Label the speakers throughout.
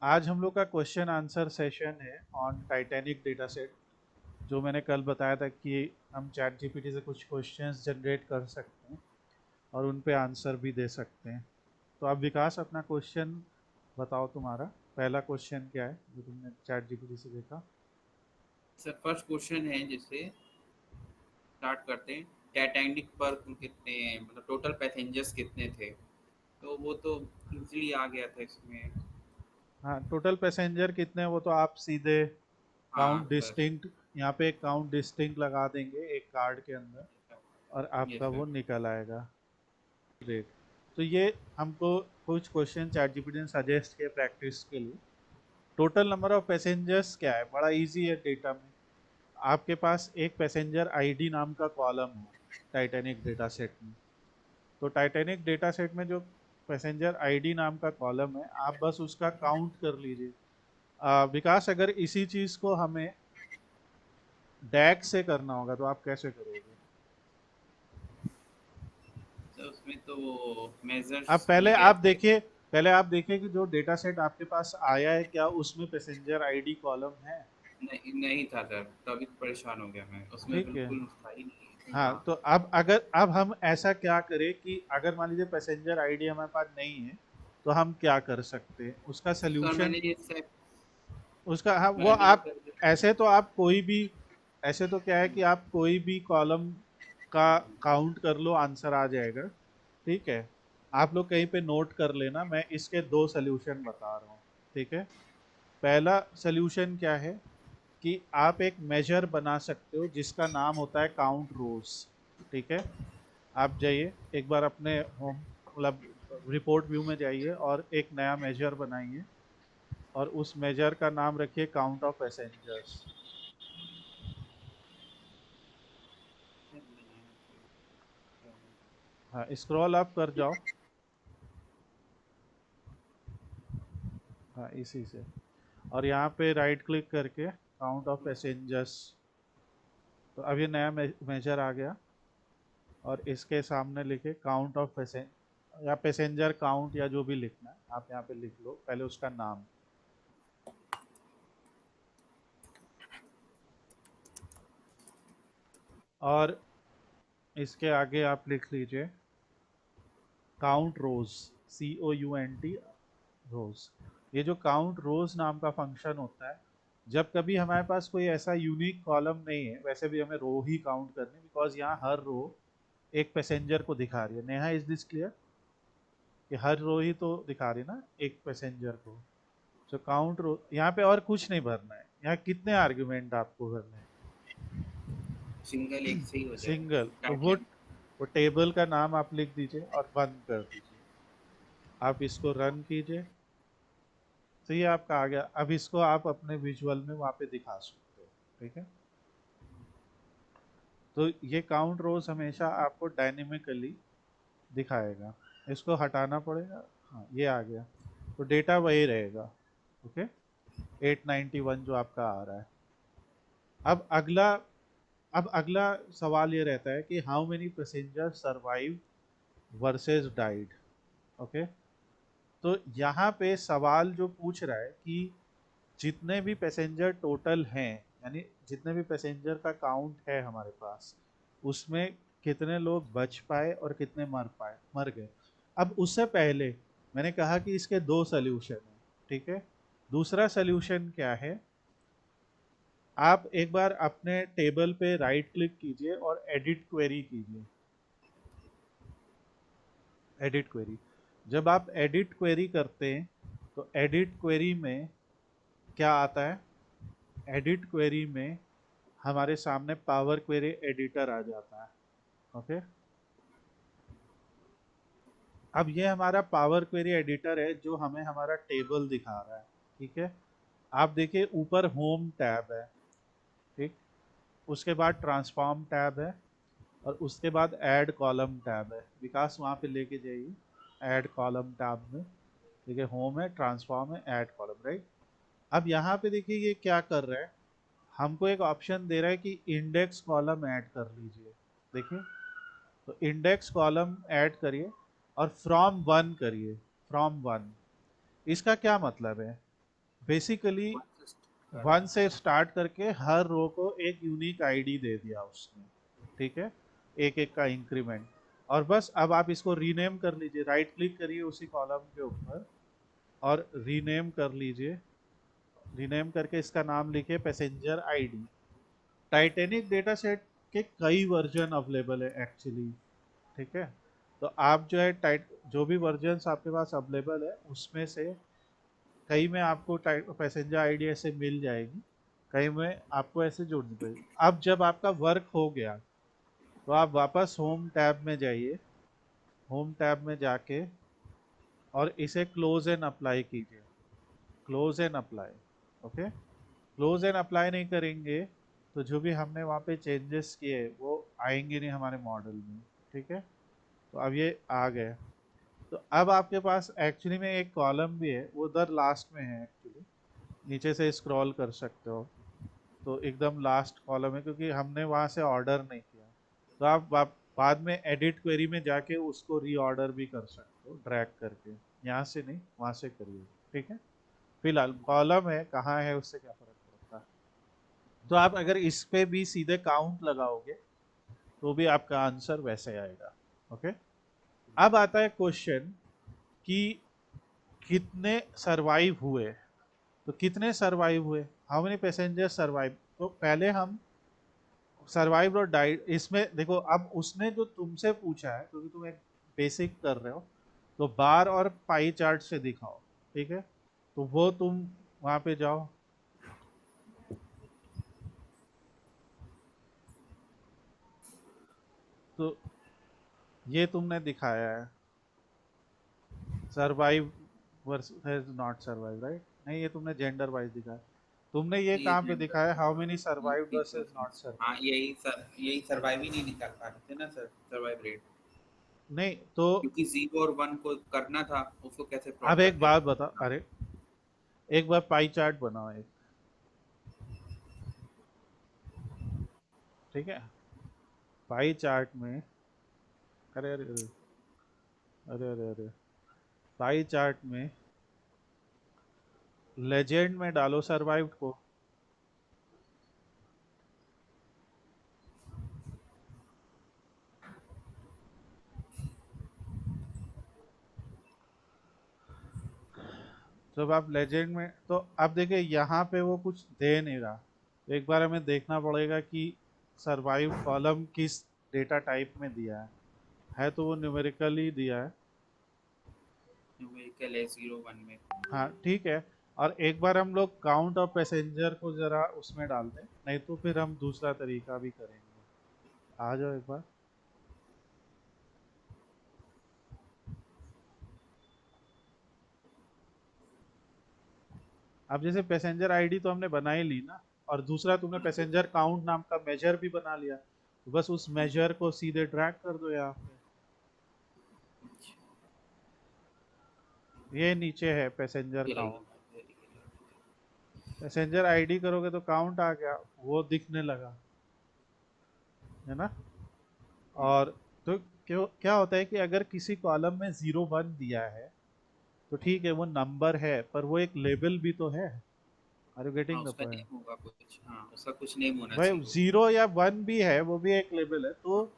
Speaker 1: आज हम लोग का क्वेश्चन आंसर सेशन है ऑन टाइटैनिक डेटा सेट। जो मैंने कल बताया था कि हम चैट जीपीटी से कुछ क्वेश्चंस जनरेट कर सकते हैं और उन पे आंसर भी दे सकते हैं। तो आप विकास अपना क्वेश्चन बताओ, तुम्हारा पहला क्वेश्चन क्या है जो तुमने चैट जीपीटी से देखा।
Speaker 2: सर फर्स्ट क्वेश्चन है जिससे स्टार्ट करते हैं। टाइटैनिक पर कितने मतलब टोटल पैसेंजर्स कितने थे? तो वो तो इजीली आ गया था इसमें।
Speaker 1: हाँ, टोटल पैसेंजर कितने हैं वो तो आप सीधे
Speaker 2: हाँ
Speaker 1: काउंट
Speaker 2: सर।
Speaker 1: डिस्टिंक्ट, यहाँ पे एक काउंट डिस्टिंक्ट लगा देंगे एक कार्ड के अंदर और
Speaker 2: यस
Speaker 1: आपका वो
Speaker 2: सर।
Speaker 1: निकल आएगा रेट। तो ये हमको कुछ क्वेश्चन चैट जीपीटी ने सजेस्ट किए प्रैक्टिस के लिए। टोटल नंबर ऑफ पैसेंजर्स क्या है, बड़ा इजी है डेटा में। आपके पास एक पैसेंजर आईडी नाम का कॉलम है टाइटैनिक डेटा सेट में। तो टाइटैनिक डेटा सेट में जो पैसेंजर आईडी नाम का कॉलम है, आप बस उसका काउंट कर लीजिए। विकास, अगर इसी चीज को हमें डैग से करना होगा तो आप कैसे करोगे?
Speaker 2: सर उसमें तो
Speaker 1: अब
Speaker 2: मेजर्स
Speaker 1: पहले
Speaker 2: में
Speaker 1: आप
Speaker 2: गैप है।
Speaker 1: देखिए, पहले आप देखिए कि जो डेटा सेट आपके पास आया है क्या उसमें पैसेंजर आईडी कॉलम है।
Speaker 2: नहीं नहीं था सर, तभी तो परेशान हो गया मैं, उसमें
Speaker 1: ठीक है।
Speaker 2: बिल्कुल था ही नहीं।
Speaker 1: हाँ,
Speaker 2: हाँ।
Speaker 1: तो अब हम ऐसा क्या करें कि अगर मान लीजिए पैसेंजर आईडी हमारे पास नहीं है तो हम क्या कर सकते हैं उसका
Speaker 2: सर
Speaker 1: सल्यूशन।
Speaker 2: मैंने ये सब
Speaker 1: उसका, हाँ, वो
Speaker 2: मैंने
Speaker 1: आप
Speaker 2: सर
Speaker 1: ऐसे तो आप कोई भी, ऐसे तो क्या है कि आप कोई भी कॉलम का काउंट कर लो, आंसर आ जाएगा। ठीक है। आप लोग कहीं पे नोट कर लेना, मैं इसके दो सल्यूशन बता रहा हूँ। ठीक है। पहला सल्यूशन क्या है कि आप एक मेजर बना सकते हो जिसका नाम होता है काउंट रोज। ठीक है। आप जाइए एक बार अपने होम, मतलब रिपोर्ट व्यू में जाइए और एक नया मेजर बनाइए और उस मेजर का नाम रखिए काउंट ऑफ पैसेंजर्स। हाँ, स्क्रॉल अप कर जाओ। हाँ, इसी से। और यहाँ पे राइट क्लिक करके काउंट ऑफ पैसेंजर्स। तो अब ये नया मेजर आ गया और इसके सामने लिखे काउंट ऑफ पैसेंजर या पैसेंजर काउंट या जो भी लिखना है आप यहाँ पे लिख लो, पहले उसका नाम। और इसके आगे आप लिख लीजिए काउंट रोज, COUNT रोज। ये जो काउंट रोज नाम का फंक्शन होता है, जब कभी हमारे पास कोई ऐसा यूनिक कॉलम नहीं है, वैसे भी हमें रो ही काउंट करनी, बिकॉज यहाँ हर रो एक पैसेंजर को दिखा रही है। नेहा, इज दिस क्लियर कि हर रो ही तो दिखा रही है ना एक पैसेंजर को। सो काउंट रो, यहाँ पे और कुछ नहीं भरना है। यहाँ कितने आर्ग्यूमेंट आपको भरने हैं?
Speaker 2: सिंगल एक से ही हो
Speaker 1: सिंगल।
Speaker 2: जाएगा
Speaker 1: तो
Speaker 2: टाइटैनिक।
Speaker 1: वो टेबल का नाम आप लिख दीजिए और बंद कर दीजिए। आप इसको रन कीजिए। तो ये आपका आ गया। अब इसको आप अपने विजुअल में वहाँ पे दिखा सकते हो। ठीक है। तो ये काउंट रोज हमेशा आपको डायनेमिकली दिखाएगा। इसको हटाना पड़ेगा। हाँ, ये आ गया। तो डेटा वही रहेगा। ओके। 891 जो आपका आ रहा है। अब अगला, अब अगला सवाल ये रहता है कि how many passenger survive versus died. Okay. तो यहाँ पे सवाल जो पूछ रहा है कि जितने भी पैसेंजर टोटल हैं, यानी जितने भी पैसेंजर का काउंट है हमारे पास, उसमें कितने लोग बच पाए और कितने मर गए। अब उससे पहले मैंने कहा कि इसके दो सल्यूशन हैं। ठीक है। दूसरा सल्यूशन क्या है, आप एक बार अपने टेबल पे राइट क्लिक कीजिए और एडिट क्वेरी कीजिए। एडिट क्वेरी, जब आप एडिट क्वेरी करते हैं तो एडिट क्वेरी में क्या आता है, एडिट क्वेरी में हमारे सामने पावर क्वेरी एडिटर आ जाता है। ओके। अब ये हमारा पावर क्वेरी एडिटर है जो हमें हमारा टेबल दिखा रहा है। ठीक है। आप देखिए ऊपर होम टैब है। ठीक। उसके बाद ट्रांसफॉर्म टैब है और उसके बाद ऐड कॉलम टैब है। विकास वहाँ पे लेके जाइए ऐड कॉलम टैब में। ठीक है, होम है, ट्रांसफॉर्म है, ऐड कॉलम, राइट। अब यहाँ पे देखिए ये क्या कर रहा है, हमको एक ऑप्शन दे रहा है कि इंडेक्स कॉलम ऐड कर लीजिए। देखिए, तो इंडेक्स कॉलम ऐड करिए और फ्रॉम वन करिए। फ्रॉम वन, इसका क्या मतलब है? बेसिकली
Speaker 2: कर
Speaker 1: वन से स्टार्ट करके हर रो को एक यूनिक आईडी दे दिया उसने, ठीक है, एक एक का इंक्रीमेंट। और बस अब आप इसको रीनेम कर लीजिए, राइट क्लिक करिए उसी कॉलम के ऊपर और रीनेम कर लीजिए। रीनेम करके इसका नाम लिखिए passenger ID. Titanic data set के कई वर्जन अवेलेबल है एक्चुअली, ठीक है। तो आप जो है टाइट जो भी वर्जन्स आपके पास अवेलेबल है उसमें से कई में आपको पैसेंजर आईडी ऐसे मिल जाएगी, कई में आपको ऐसे जोड़नी पड़ेगी। अब जब आपका वर्क हो गया तो आप वापस होम टैब में जाइए, होम टैब में जाके और इसे क्लोज एंड अप्लाई कीजिए, close and apply. Okay, close and apply नहीं करेंगे तो जो भी हमने वहाँ पे चेंजेस किए वो आएंगे नहीं हमारे मॉडल में, ठीक है। तो अब ये आ गए। तो अब आपके पास एक्चुअली में एक कॉलम भी है, वो उधर लास्ट में है एक्चुअली, नीचे से स्क्रॉल कर सकते हो। तो एकदम लास्ट कॉलम है क्योंकि हमने वहाँ से ऑर्डर नहीं किया। तो आप बाद में एडिट क्वेरी में जाके उसको रीऑर्डर भी कर सकते हो ड्रैग करके, यहाँ से नहीं वहाँ से करिए, ठीक है। फिलहाल कॉलम है, कहाँ है उससे क्या फर्क पड़ता है। तो आप अगर इस पे भी सीधे काउंट लगाओगे तो भी आपका आंसर वैसे आएगा। ओके, अब आता है क्वेश्चन कि कितने सरवाइव हुए। तो कितने सरवाइव हुए, हाउ मेनी पैसेंजर सरवाइव। तो पहले हम सरवाइव और डाइड, इसमें देखो अब उसने जो तुमसे पूछा है क्योंकि तुम एक बेसिक कर रहे हो, तो बार और पाई चार्ट से दिखाओ, ठीक है। तो वो तुम वहां पे जाओ, तो ये तुमने दिखाया है survive versus not survive, right. नहीं, ये तुमने जेंडर वाइज दिखाया। तुमने ये
Speaker 2: ये
Speaker 1: कहाँ पे
Speaker 2: जेंडर
Speaker 1: दिखाया how many survive versus not
Speaker 2: frequencies,
Speaker 1: survive.
Speaker 2: हाँ यही सर्वाइव ही नहीं निकाल पा रहे थे ना सर, सर्वाइव रेट।
Speaker 1: नहीं तो
Speaker 2: क्योंकि 0 और 1 को करना था, उसको कैसे
Speaker 1: अब
Speaker 2: प्लॉट
Speaker 1: एक
Speaker 2: करते
Speaker 1: बात
Speaker 2: हैं।
Speaker 1: बता, अरे एक बार पाई चार्ट बनाओ एक, ठीक है। पाई चार्ट में, अरे अरे अरे अरे अरे अरे पाई चार्ट में लेजेंड में डालो सरवाइव्ड को। जब आप लेजेंड में, तो अब देखिए यहाँ पे वो कुछ दे नहीं रहा, तो एक बार हमें देखना पड़ेगा कि सरवाइव कॉलम किस डेटा टाइप में दिया है तो वो न्यूमेरिकली दिया है।
Speaker 2: न्यूमेरिकल है 0 1 में।
Speaker 1: हाँ ठीक है, और एक बार हम लोग काउंट ऑफ पैसेंजर को जरा उसमें डाल दें, नहीं तो फिर हम दूसरा तरीका भी करेंगे। आ जाओ एक बार। अब जैसे पैसेंजर आईडी तो हमने बना ही ली ना, और दूसरा तुमने
Speaker 2: हाँ सर।
Speaker 1: पैसेंजर काउंट नाम का मेजर भी बना लिया, तो बस उस मेजर को सीधे ड्रैग कर दो यहाँ पे। ये नीचे है पैसेंजर
Speaker 2: ये
Speaker 1: काउंट,
Speaker 2: रही।
Speaker 1: पैसेंजर आईडी करोगे तो काउंट आ गया, वो दिखने लगा, है ना। और तो क्यों क्या होता है कि अगर किसी कॉलम में 0 1 दिया है तो ठीक है वो नंबर है, पर वो एक लेबल भी तो है। आर यू
Speaker 2: हाँ
Speaker 1: गेटिंग द
Speaker 2: उसका
Speaker 1: पॉइंट।
Speaker 2: नेम होगा कुछ, हाँ उसका कुछ नेम होना
Speaker 1: भाई
Speaker 2: चाहिए।
Speaker 1: 0 या 1 भी है, वो भी एक लेबल है। तो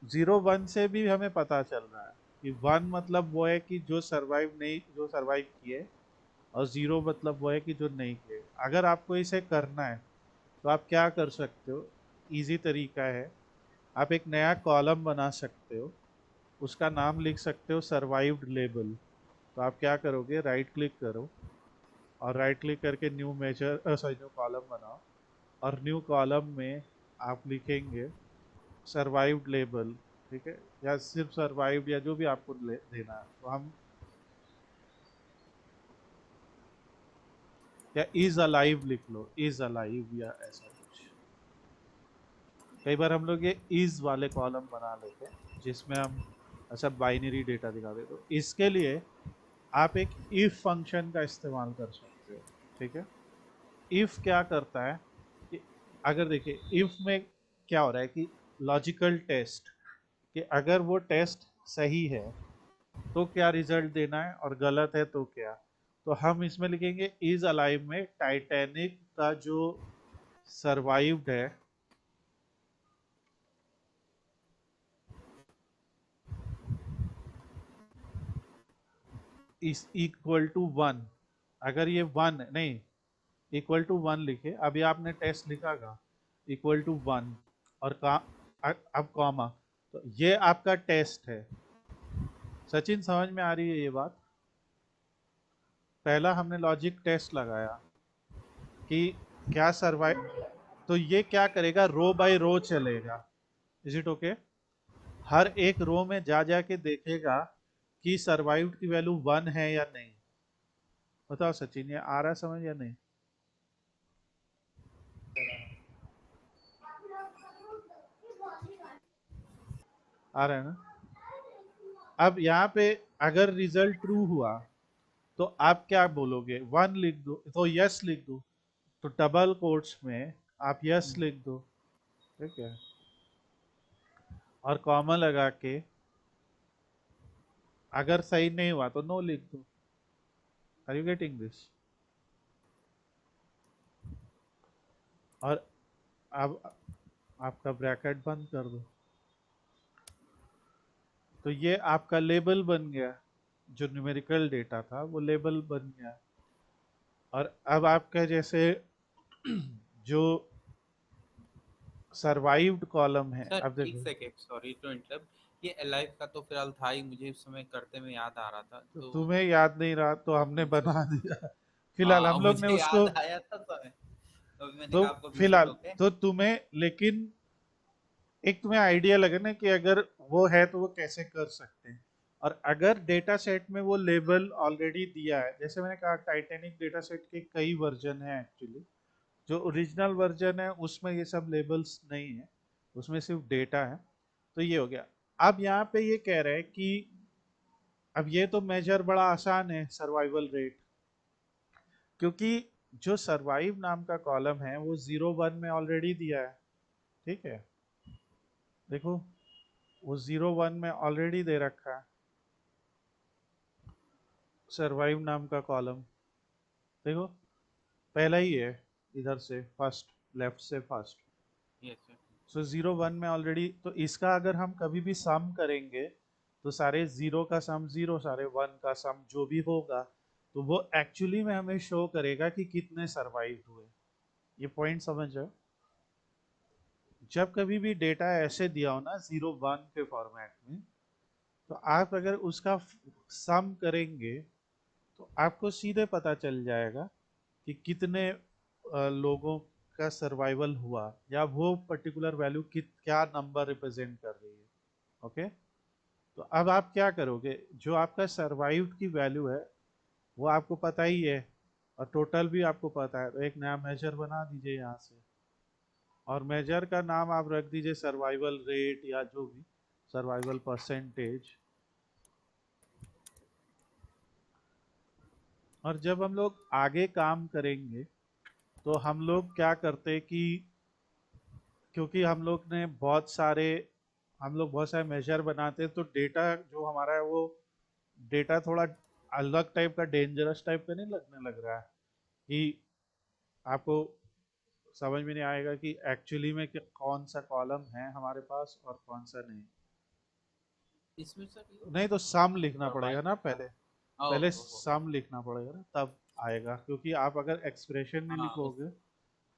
Speaker 1: 0 1 से भी हमें पता चल रहा है कि 1 मतलब वो है कि जो सरवाइव नहीं, जो सरवाइव किए, और 0 मतलब वो है कि जो नहीं किए। अगर आपको इसे करना है तो आप क्या कर सकते हो, इजी तरीका है, आप एक नया कॉलम बना सकते हो, उसका नाम लिख सकते हो सर्वाइव्ड लेबल। तो आप क्या करोगे, राइट क्लिक करो और राइट क्लिक करके new measure sorry new column बनाओ, और न्यू कॉलम में आप लिखेंगे सर्वाइव्ड लेबल, ठीक है, या सिर्फ सर्वाइव्ड या जो भी आपको देना है। तो हम या इज अलाइव लिख लो, इज अलाइव या ऐसा कुछ। कई बार हम लोग ये इज वाले कॉलम बना लेते हैं जिसमें हम ऐसा बाइनरी डेटा दिखाते हैं। तो इसके लिए आप एक इफ फंक्शन का इस्तेमाल कर सकते हो, ठीक है। इफ क्या करता है कि अगर देखिए इफ में क्या हो रहा है कि लॉजिकल टेस्ट, कि अगर वो टेस्ट सही है तो क्या रिजल्ट देना है और गलत है तो क्या। तो हम इसमें लिखेंगे इज अलाइव में टाइटैनिक का जो सरवाइव्ड है इज इक्वल टू 1। अगर ये 1 नहीं, इक्वल टू 1 लिखे, अभी आपने टेस्ट लिखागा इक्वल टू 1 और अब कॉमा, तो ये आपका टेस्ट है। सचिन समझ में आ रही है ये बात? पहला हमने लॉजिक टेस्ट लगाया कि क्या सर्वाइव, तो ये क्या करेगा, रो बाय रो चलेगा। Is it okay? हर एक रो में जा जाके देखेगा कि सर्वाइव्ड की वैल्यू 1 है या नहीं। बताओ सचिन, ये आ रहा है समझ या नहीं? आ रहा है ना? अब यहाँ पे अगर रिजल्ट ट्रू हुआ तो आप क्या बोलोगे, 1 लिख दो तो यस लिख दो, तो डबल कोट्स में आप यस लिख दो, ठीक है, और कॉमा लगा के अगर सही नहीं हुआ तो नो लिख दो। Are you getting this? और अब आपका ब्रैकेट बंद कर दो, तो ये आपका लेबल बन गया, जो न्यूमेरिकल डेटा था वो लेबल बन गया। और अब आपका जैसे जो सरवाइव्ड कॉलम है,
Speaker 2: सर
Speaker 1: अब
Speaker 2: एक
Speaker 1: देखो,
Speaker 2: सेकेंड, सॉरी टू इंटरप्ट। ये अलाइव का तो फिलहाल था ही, मुझे उस समय करते में याद आ रहा था
Speaker 1: तो
Speaker 2: तो।
Speaker 1: तुम्हें याद नहीं रहा तो हमने
Speaker 2: जी सर।
Speaker 1: बना दिया। फिलहाल
Speaker 2: हाँ
Speaker 1: हम लोग ने
Speaker 2: मुझे
Speaker 1: उसको,
Speaker 2: याद आया था समय, तो मैंने
Speaker 1: तो
Speaker 2: कहा आपको विजिट
Speaker 1: फिलहाल
Speaker 2: होके।
Speaker 1: तो तुम्हें, लेकिन एक तुम्हें आइडिया लगे ना कि अगर वो है तो वो कैसे कर सकते हैं। और अगर डेटा सेट में वो लेबल ऑलरेडी दिया है, जैसे मैंने कहा टाइटैनिक डेटा सेट के कई वर्जन हैं एक्चुअली, जो ओरिजिनल वर्जन है उसमें ये सब लेबल्स नहीं है, उसमें सिर्फ डेटा है। तो ये हो गया। अब यहाँ पे ये कह रहे हैं कि अब ये तो मेजर बड़ा आसान है, सर्वाइवल रेट, क्योंकि जो सर्वाइव नाम का कॉलम है वो 0 1 में ऑलरेडी दिया है, ठीक है, देखो वो 0 1 में ऑलरेडी दे रखा है सर्वाइव नाम का कॉलम, देखो पहला ही है, इधर से फर्स्ट, लेफ्ट से फर्स्ट।
Speaker 2: Yes sir.
Speaker 1: सो 0 1 में ऑलरेडी, तो इसका अगर हम कभी भी सम करेंगे तो सारे 0 का सम 0, सारे 1 का सम जो भी होगा, तो वो एक्चुअली में हमें शो करेगा कि कितने सरवाइव हुए। ये पॉइंट समझ रहे हो? जब कभी भी डेटा ऐसे दिया हो ना 0 1 के फॉर्मेट में, तो आप अगर उसका सम करेंगे तो आपको सीधे पता चल जाएगा कि कितने लोगों का सर्वाइवल हुआ, या वो पर्टिकुलर वैल्यू क्या नंबर रिप्रेजेंट कर रही है। ओके, तो अब आप क्या करोगे, जो आपका सर्वाइव्ड की वैल्यू है वो आपको पता ही है, और टोटल भी आपको पता है, तो एक नया मेजर बना दीजिए यहाँ से, और मेजर का नाम आप रख दीजिए सर्वाइवल रेट या जो भी, सर्वाइवल परसेंटेज। और जब हम लोग आगे काम करेंगे तो हम लोग क्या करते कि, क्योंकि हम लोग बहुत सारे मेजर बनाते हैं, तो डेटा जो हमारा है वो डेटा थोड़ा अलग टाइप का, डेंजरस टाइप का नहीं लगने लग रहा है कि आपको समझ में नहीं आएगा कि एक्चुअली में कौन सा कॉलम है हमारे पास और कौन सा नहीं।
Speaker 2: इसमें सर
Speaker 1: नहीं तो सम लिखना पड़ेगा
Speaker 2: प्रोवाइड।
Speaker 1: ना पहले, पहले
Speaker 2: ओहो।
Speaker 1: सम लिखना पड़ेगा ना, तब आएगा, क्योंकि आप अगर एक्सप्रेशन नहीं
Speaker 2: हाँ उस,
Speaker 1: लिखोगे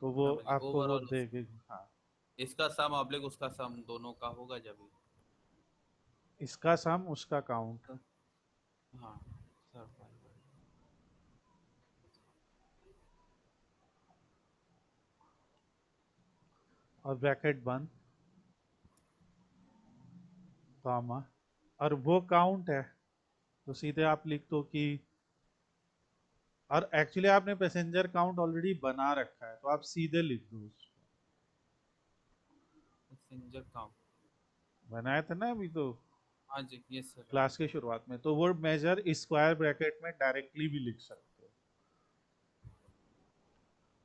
Speaker 1: तो वो
Speaker 2: समझिए
Speaker 1: आपको वो
Speaker 2: ओवरऑल
Speaker 1: देगी। हाँ,
Speaker 2: इसका सम ऑब्लिक उसका सम दोनों का होगा जब भी।
Speaker 1: इसका सम उसका काउंट,
Speaker 2: तो हाँ सर्वाइवल।
Speaker 1: और ब्रैकेट बंद, कॉमा, और वो काउंट है, तो सीधे आप लिख दो कि, और एक्चुअली आपने पैसेंजर काउंट ऑलरेडी बना रखा है तो आप सीधे लिख दो उसको।
Speaker 2: Passenger count.
Speaker 1: बनाया था ना अभी तो
Speaker 2: हाँ जी यस सर।
Speaker 1: क्लास के शुरुआत में, तो वो मेजर स्क्वायर ब्रैकेट में डायरेक्टली भी लिख सकते हो,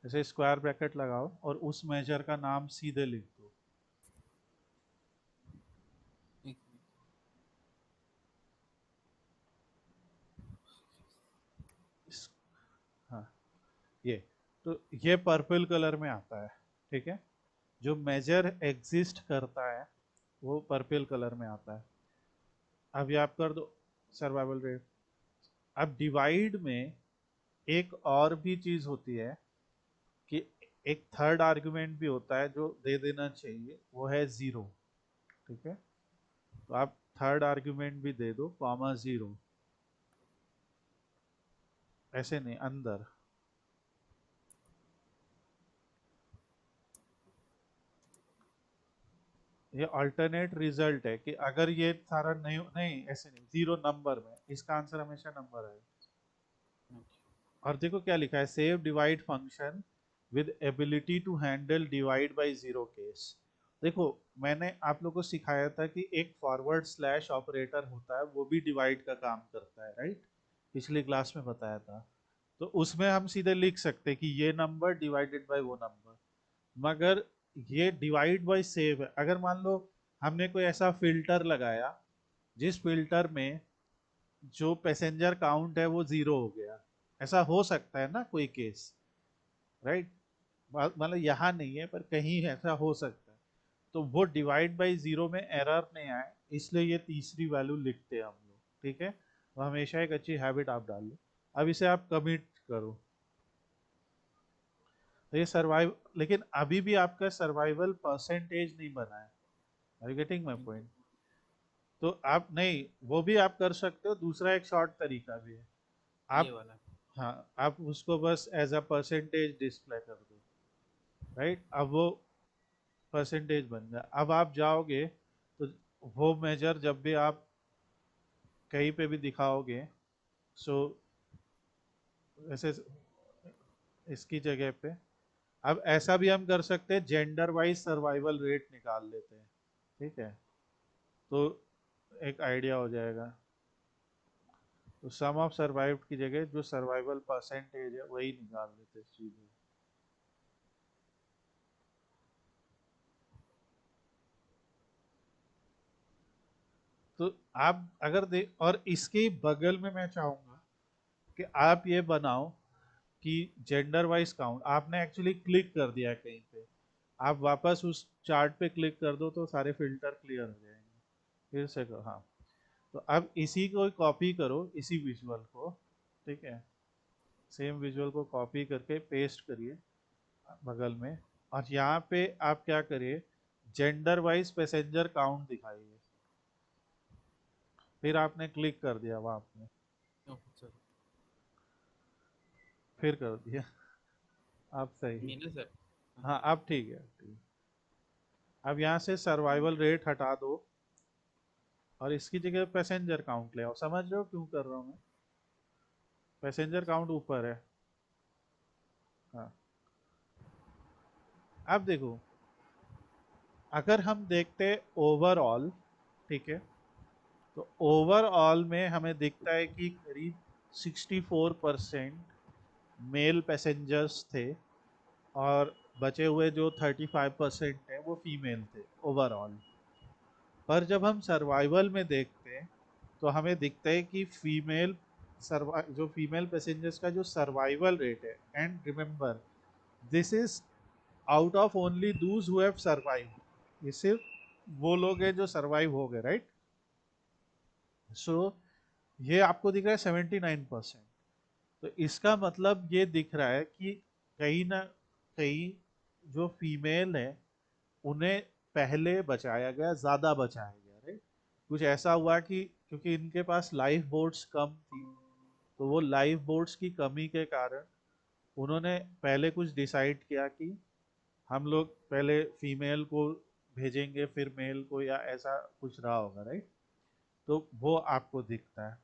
Speaker 1: जैसे स्क्वायर ब्रैकेट लगाओ और उस मेजर का नाम सीधे लिख दो।
Speaker 2: एक
Speaker 1: ये तो ये पर्पल कलर में आता है, ठीक है। जो मेजर एग्जिस्ट करता है वो पर्पल कलर में आता है। अब ये आप कर दो सर्वाइवल रेट। अब डिवाइड में एक और भी चीज होती है कि एक थर्ड आर्गुमेंट भी होता है जो दे देना चाहिए, वो है जीरो, ठीक है। तो आप थर्ड आर्गुमेंट भी दे दो, कॉमा जीरो, ऐसे नहीं अंदर। ये अल्टरनेट रिजल्ट है कि अगर ये सारा नहीं नहीं ऐसे नहीं, जीरो नंबर में, इसका आंसर हमेशा नंबर है। और देखो क्या लिखा है, safe divide function with ability to handle divide by zero case. देखो मैंने आप लोगों को सिखाया था कि एक फॉरवर्ड स्लैश ऑपरेटर होता है, वो भी डिवाइड का काम करता है, राइट। पिछली क्लास में बताया था। तो उसमें हम सीधे लिख सकते हैं कि ये नंबर डिवाइडेड बाय वो नंबर। मगर ये डिवाइड बाय सेव है। अगर मान लो हमने कोई ऐसा फिल्टर लगाया जिस फिल्टर में जो पैसेंजर काउंट है वो जीरो हो गया, ऐसा हो सकता है ना कोई केस, राइट। मतलब यहाँ नहीं है पर कहीं ऐसा हो सकता है। तो वो डिवाइड बाय जीरो में एरर नहीं आए, इसलिए ये तीसरी वैल्यू लिखते हैं हम लोग, ठीक है। तो हमेशा एक अच्छी हैबिट आप डाल लो। अब इसे आप कमिट करो। तो ये सर्वाइव, लेकिन अभी भी आपका सर्वाइवल परसेंटेज नहीं बना है। Are you getting my point? तो आप नहीं, वो भी आप कर सकते हो, दूसरा एक शॉर्ट तरीका भी है।
Speaker 2: ये
Speaker 1: आप,
Speaker 2: वाला।
Speaker 1: हाँ, आप उसको बस एज अ परसेंटेज डिस्प्ले कर दो, राइट। अब वो परसेंटेज बन गया। अब आप जाओगे तो वो मेजर जब भी आप कहीं पे भी दिखाओगे, सो ऐसे इसकी जगह पे, अब ऐसा भी हम कर सकते हैं, जेंडर वाइज सर्वाइवल रेट निकाल लेते हैं, ठीक है। तो एक आइडिया हो जाएगा। तो सम ऑफ सर्वाइव्ड की जगह जो सर्वाइवल परसेंटेज है वही निकाल लेते हैं सीधे। तो आप अगर दे, और इसके बगल में मैं चाहूंगा कि आप ये बनाओ कि जेंडर वाइज काउंट। आपने एक्चुअली क्लिक कर दिया है कहीं पे, आप वापस उस चार्ट पे क्लिक कर दो तो सारे फिल्टर क्लियर हो जाएंगे। फिर से करो, हाँ। तो अब इसी को कॉपी करो, इसी विजुअल को, ठीक है। सेम विजुअल को कॉपी करके पेस्ट करिए बगल में। और यहाँ पे आप क्या करिए, जेंडर वाइज पैसेंजर काउंट दिखाइए। फिर आपने क्लिक कर दिया वहां पे,
Speaker 2: ओके सर।
Speaker 1: फिर कर दिया। आप सही।
Speaker 2: ये ना सर।
Speaker 1: हाँ अब ठीक है, ठीक है। अब यहाँ से सर्वाइवल रेट हटा दो और इसकी जगह पैसेंजर काउंट ले आओ। समझ रहे हो क्यों कर रहा हूँ मैं? पैसेंजर काउंट ऊपर है, हाँ। अब देखो, अगर हम देखते ओवरऑल, ठीक है, तो ओवरऑल में हमें दिखता है कि करीब 64% मेल पैसेंजर्स थे और बचे हुए जो 35% है वो फीमेल थे ओवरऑल। पर जब हम सर्वाइवल में देखते हैं तो हमें दिखता है कि जो फीमेल पैसेंजर्स का जो सर्वाइवल रेट है, and remember this is out of only those who have survive, ये सिर्फ वो लोग हैं जो सर्वाइव हो गए, राइट। सो ये आपको दिख रहा है 79%। तो इसका मतलब ये दिख रहा है कि कहीं ना कहीं जो फीमेल है उन्हें पहले बचाया गया, ज्यादा बचाया गया, राइट। कुछ ऐसा हुआ कि क्योंकि इनके पास लाइफ बोट्स कम थी, तो वो लाइफ बोट्स की कमी के कारण उन्होंने पहले कुछ डिसाइड किया कि हम लोग पहले फीमेल को भेजेंगे फिर मेल को, या ऐसा कुछ रहा होगा, राइट। तो वो आपको दिखता है।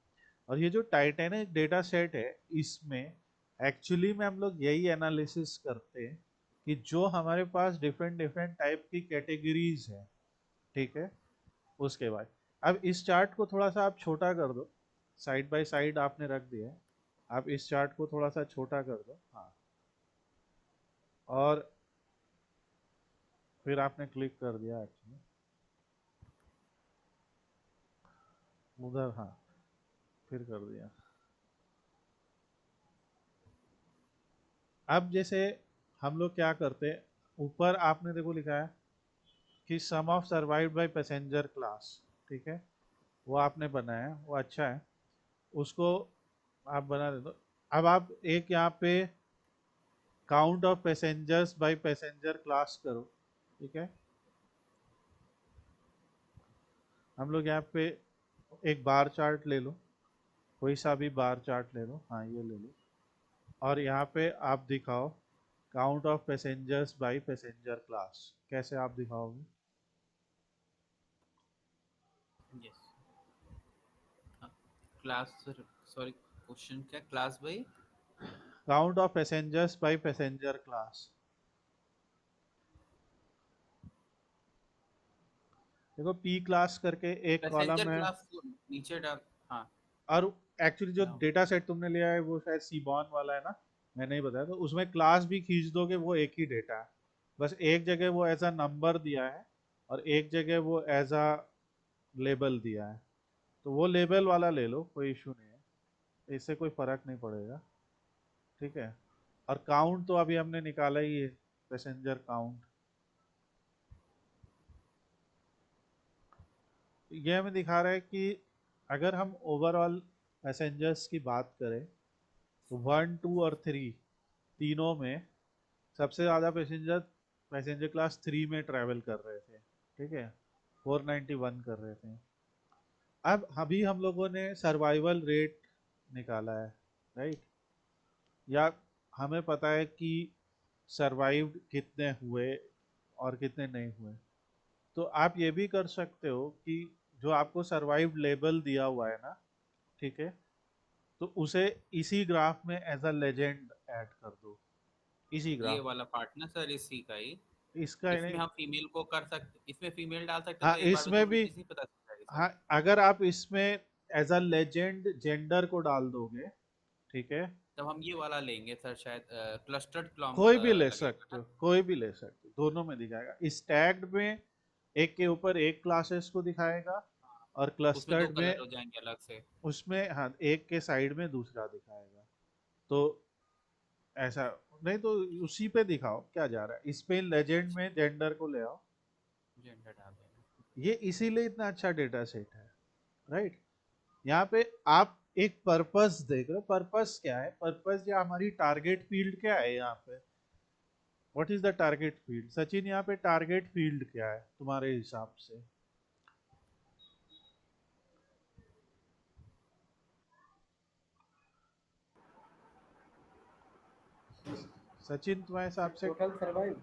Speaker 1: और ये जो टाइटैनिक डेटा सेट है, इसमें एक्चुअली में हम लोग यही एनालिसिस करते हैं कि जो हमारे पास डिफरेंट डिफरेंट टाइप की कैटेगरीज है, ठीक है। उसके बाद अब इस चार्ट को थोड़ा सा आप छोटा कर दो, साइड बाय साइड आपने रख दिया है। आप इस चार्ट को थोड़ा सा छोटा कर दो, हाँ। और फिर आपने क्लिक कर दिया एक्चुअली उधर, हाँ, फिर कर दिया। अब जैसे हम लोग क्या करते हैं, ऊपर आपने देखो लिखा है कि sum of survived by passenger class, ठीक है, वो आपने बनाया है, वो अच्छा है, उसको आप बना दे दो। अब आप एक यहाँ पे count of passengers by passenger class करो, ठीक है। हम लोग यहाँ पे एक बार चार्ट ले लो, कोई सा भी बार चार्ट ले लो, हाँ ये ले लो, और यहाँ पे आप दिखाओ count of passengers by passenger class, कैसे आप दिखाओगे?
Speaker 2: यस। क्लास, सॉरी, क्वेश्चन क्या, class by?
Speaker 1: Count of passengers by passenger class. देखो पी क्लास करके एक
Speaker 2: पैसेंजर
Speaker 1: कॉलम है,
Speaker 2: क्लास को नीचे डाल। हाँ।
Speaker 1: और एक्चुअली जो
Speaker 2: नाउ।
Speaker 1: डेटा सेट तुमने लिया है वो शायद सीबॉन वाला है ना, मैंने ही बताया, तो उसमें क्लास भी खींच दोगे वो एक ही डेटा है, बस एक जगह वो एज अ नंबर दिया है और एक जगह वो एज अ लेबल दिया है, तो वो लेबल वाला ले लो, कोई इशू नहीं है, इससे कोई फर्क नहीं पड़ेगा, ठीक है। और काउंट तो अभी हमने निकाला ही है, पैसेंजर काउंट, ये हमें दिखा रहा है कि अगर हम ओवरऑल पैसेंजर्स की बात करें तो 1, 2 और 3 तीनों में सबसे ज़्यादा पैसेंजर पैसेंजर क्लास 3 में ट्रैवल कर रहे थे, ठीक है, 491 कर रहे थे। अब अभी हम लोगों ने सर्वाइवल रेट निकाला है, राइट, या हमें पता है कि सर्वाइव्ड कितने हुए और कितने नहीं हुए, तो आप ये भी कर सकते हो कि जो आपको सर्वाइव्ड लेबल दिया हुआ है ना, ठीक है, तो उसे इसी ग्राफ में एज अ लेजेंड ऐड कर दो, इसी
Speaker 2: ये
Speaker 1: ग्राफ में,
Speaker 2: वाला पार्ट ना सर, इसी का ही।
Speaker 1: इसका
Speaker 2: इसमें
Speaker 1: नहीं,
Speaker 2: हम फीमेल को कर सकते, इसमें फीमेल डाल सकते,
Speaker 1: हाँ
Speaker 2: तो एक बार में
Speaker 1: इसमें भी,
Speaker 2: कम्युनिटी से पता चल जाएगी सर।
Speaker 1: हाँ अगर आप इसमें एज अ लेजेंड जेंडर को डाल दोगे, ठीक है,
Speaker 2: तब हम ये वाला लेंगे सर, शायद क्लस्टर्ड क्लॉम
Speaker 1: कोई भी ले
Speaker 2: लगेगा
Speaker 1: सकते
Speaker 2: ना।
Speaker 1: हो, कोई भी ले सकते हो, दोनों में दिखाएगा, स्टैक्ड में एक के ऊपर एक क्लासेस को दिखाएगा और
Speaker 2: उसमें दो
Speaker 1: क्लस्टर्ड में
Speaker 2: कलर हो जाएंगे अलग से।
Speaker 1: उसमें, हाँ एक के साइड में दूसरा दिखाएगा, तो ऐसा नहीं तो उसी पे दिखाओ क्या जा रहा है, इस पे लेजेंड
Speaker 2: अच्छा,
Speaker 1: में जेंडर को ले आओ,
Speaker 2: जेंडर डाल देना।
Speaker 1: ये इसीलिए इतना अच्छा डेटा सेट है, राइट। यहाँ पे आप एक पर्पस देख रहे हो, पर्पस क्या है, पर्पस या हमारी टारगेट फील्ड क्या है यहाँ पे, what is the target field, Sachin यहाँ पे टारगेट फील्ड क्या है तुम्हारे हिसाब से? सचिन तुम्हारे हिसाब से,
Speaker 3: टोटल सर्वाइव।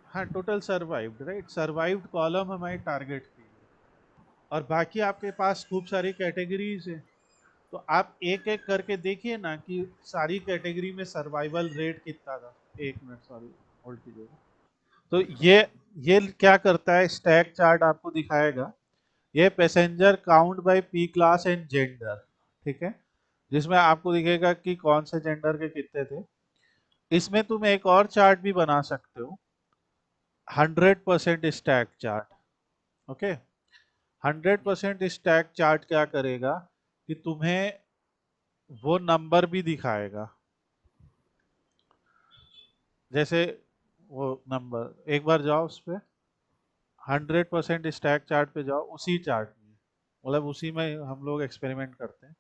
Speaker 1: हाँ total survived, right, survived column हमारी टारगेट फील्ड, और बाकी आपके पास खूब सारी कैटेगरीज है, तो आप एक एक करके देखिए ना कि सारी कैटेगरी में सर्वाइवल रेट कितना था, एक मिनट सॉरी होल्ड कीजिएगा, तो ये क्या करता है, स्टैक चार्ट आपको दिखाएगा, ये passenger count by P class and gender, ठीक है, जिसमें आपको दिखेगा कि कौन से जेंडर के कितने थे। इसमें तुम एक और चार्ट भी बना सकते हो, 100% stack chart, okay, 100% stack chart क्या करेगा कि तुम्हें वो नंबर भी दिखाएगा, जैसे वो नंबर, एक बार जाओ उस पर 100% स्टैक चार्ट पे जाओ, उसी चार्ट में, मतलब उसी में हम लोग एक्सपेरिमेंट करते हैं,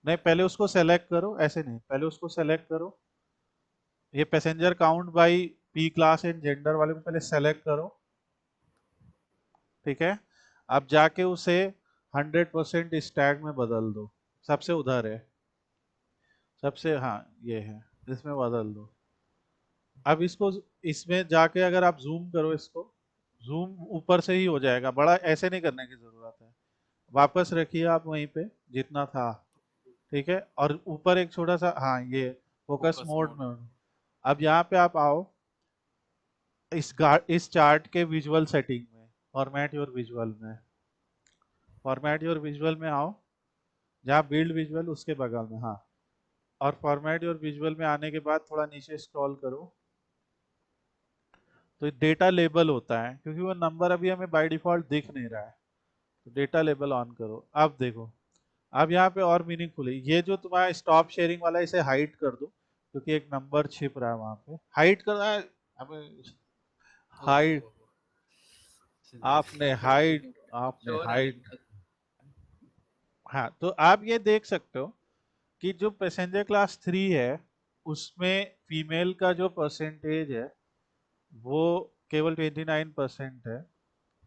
Speaker 1: नहीं पहले उसको सेलेक्ट करो, ऐसे नहीं, पहले उसको सेलेक्ट करो, ये passenger count by P class and gender वाले को पहले सेलेक्ट करो, ठीक है, अब जाके उसे 100% स्टैक में बदल दो, सबसे उधर है, सबसे, हाँ ये है, इसमें बदल दो। अब इसको, इसमें जाके अगर आप जूम करो इसको, जूम ऊपर से ही हो जाएगा, बड़ा ऐसे नहीं करने की जरूरत है, वापस रखिए आप वहीं पे जितना था, ठीक है, और ऊपर एक छोटा सा, हाँ ये फोकस
Speaker 2: फोकस
Speaker 1: मोड
Speaker 2: मोड।
Speaker 1: में। अब यहाँ पे आप आओ, इस चार्ट के विजुअल सेटिंग में, फॉर्मेट योर विजुअल में, फॉर्मेट योर विजुअल में आओ, जहाँ बिल्ड विजुअल उसके बगल में, हाँ, और फॉर्मेट योर विजुअल में आने के बाद थोड़ा नीचे स्क्रॉल करो, तो डेटा लेबल होता है, क्योंकि वो नंबर अभी हमें बाय डिफॉल्ट दिख नहीं रहा है, तो डेटा लेबल ऑन करो, अब देखो, अब यहाँ पे और मीनिंगफुल है, ये जो तुम्हारा स्टॉप शेयरिंग वाला, इसे हाइड कर दो, क्योंकि एक नंबर छिप रहा है वहां पे। हाइड करना है हमें,
Speaker 2: ओ
Speaker 1: हाइड, आपने हाइड, आपने
Speaker 2: शो रहा है।
Speaker 1: हाइड। हाँ, तो आप ये देख सकते हो कि जो पैसेंजर क्लास 3 है उसमें फीमेल का जो परसेंटेज है वो केवल 29% है,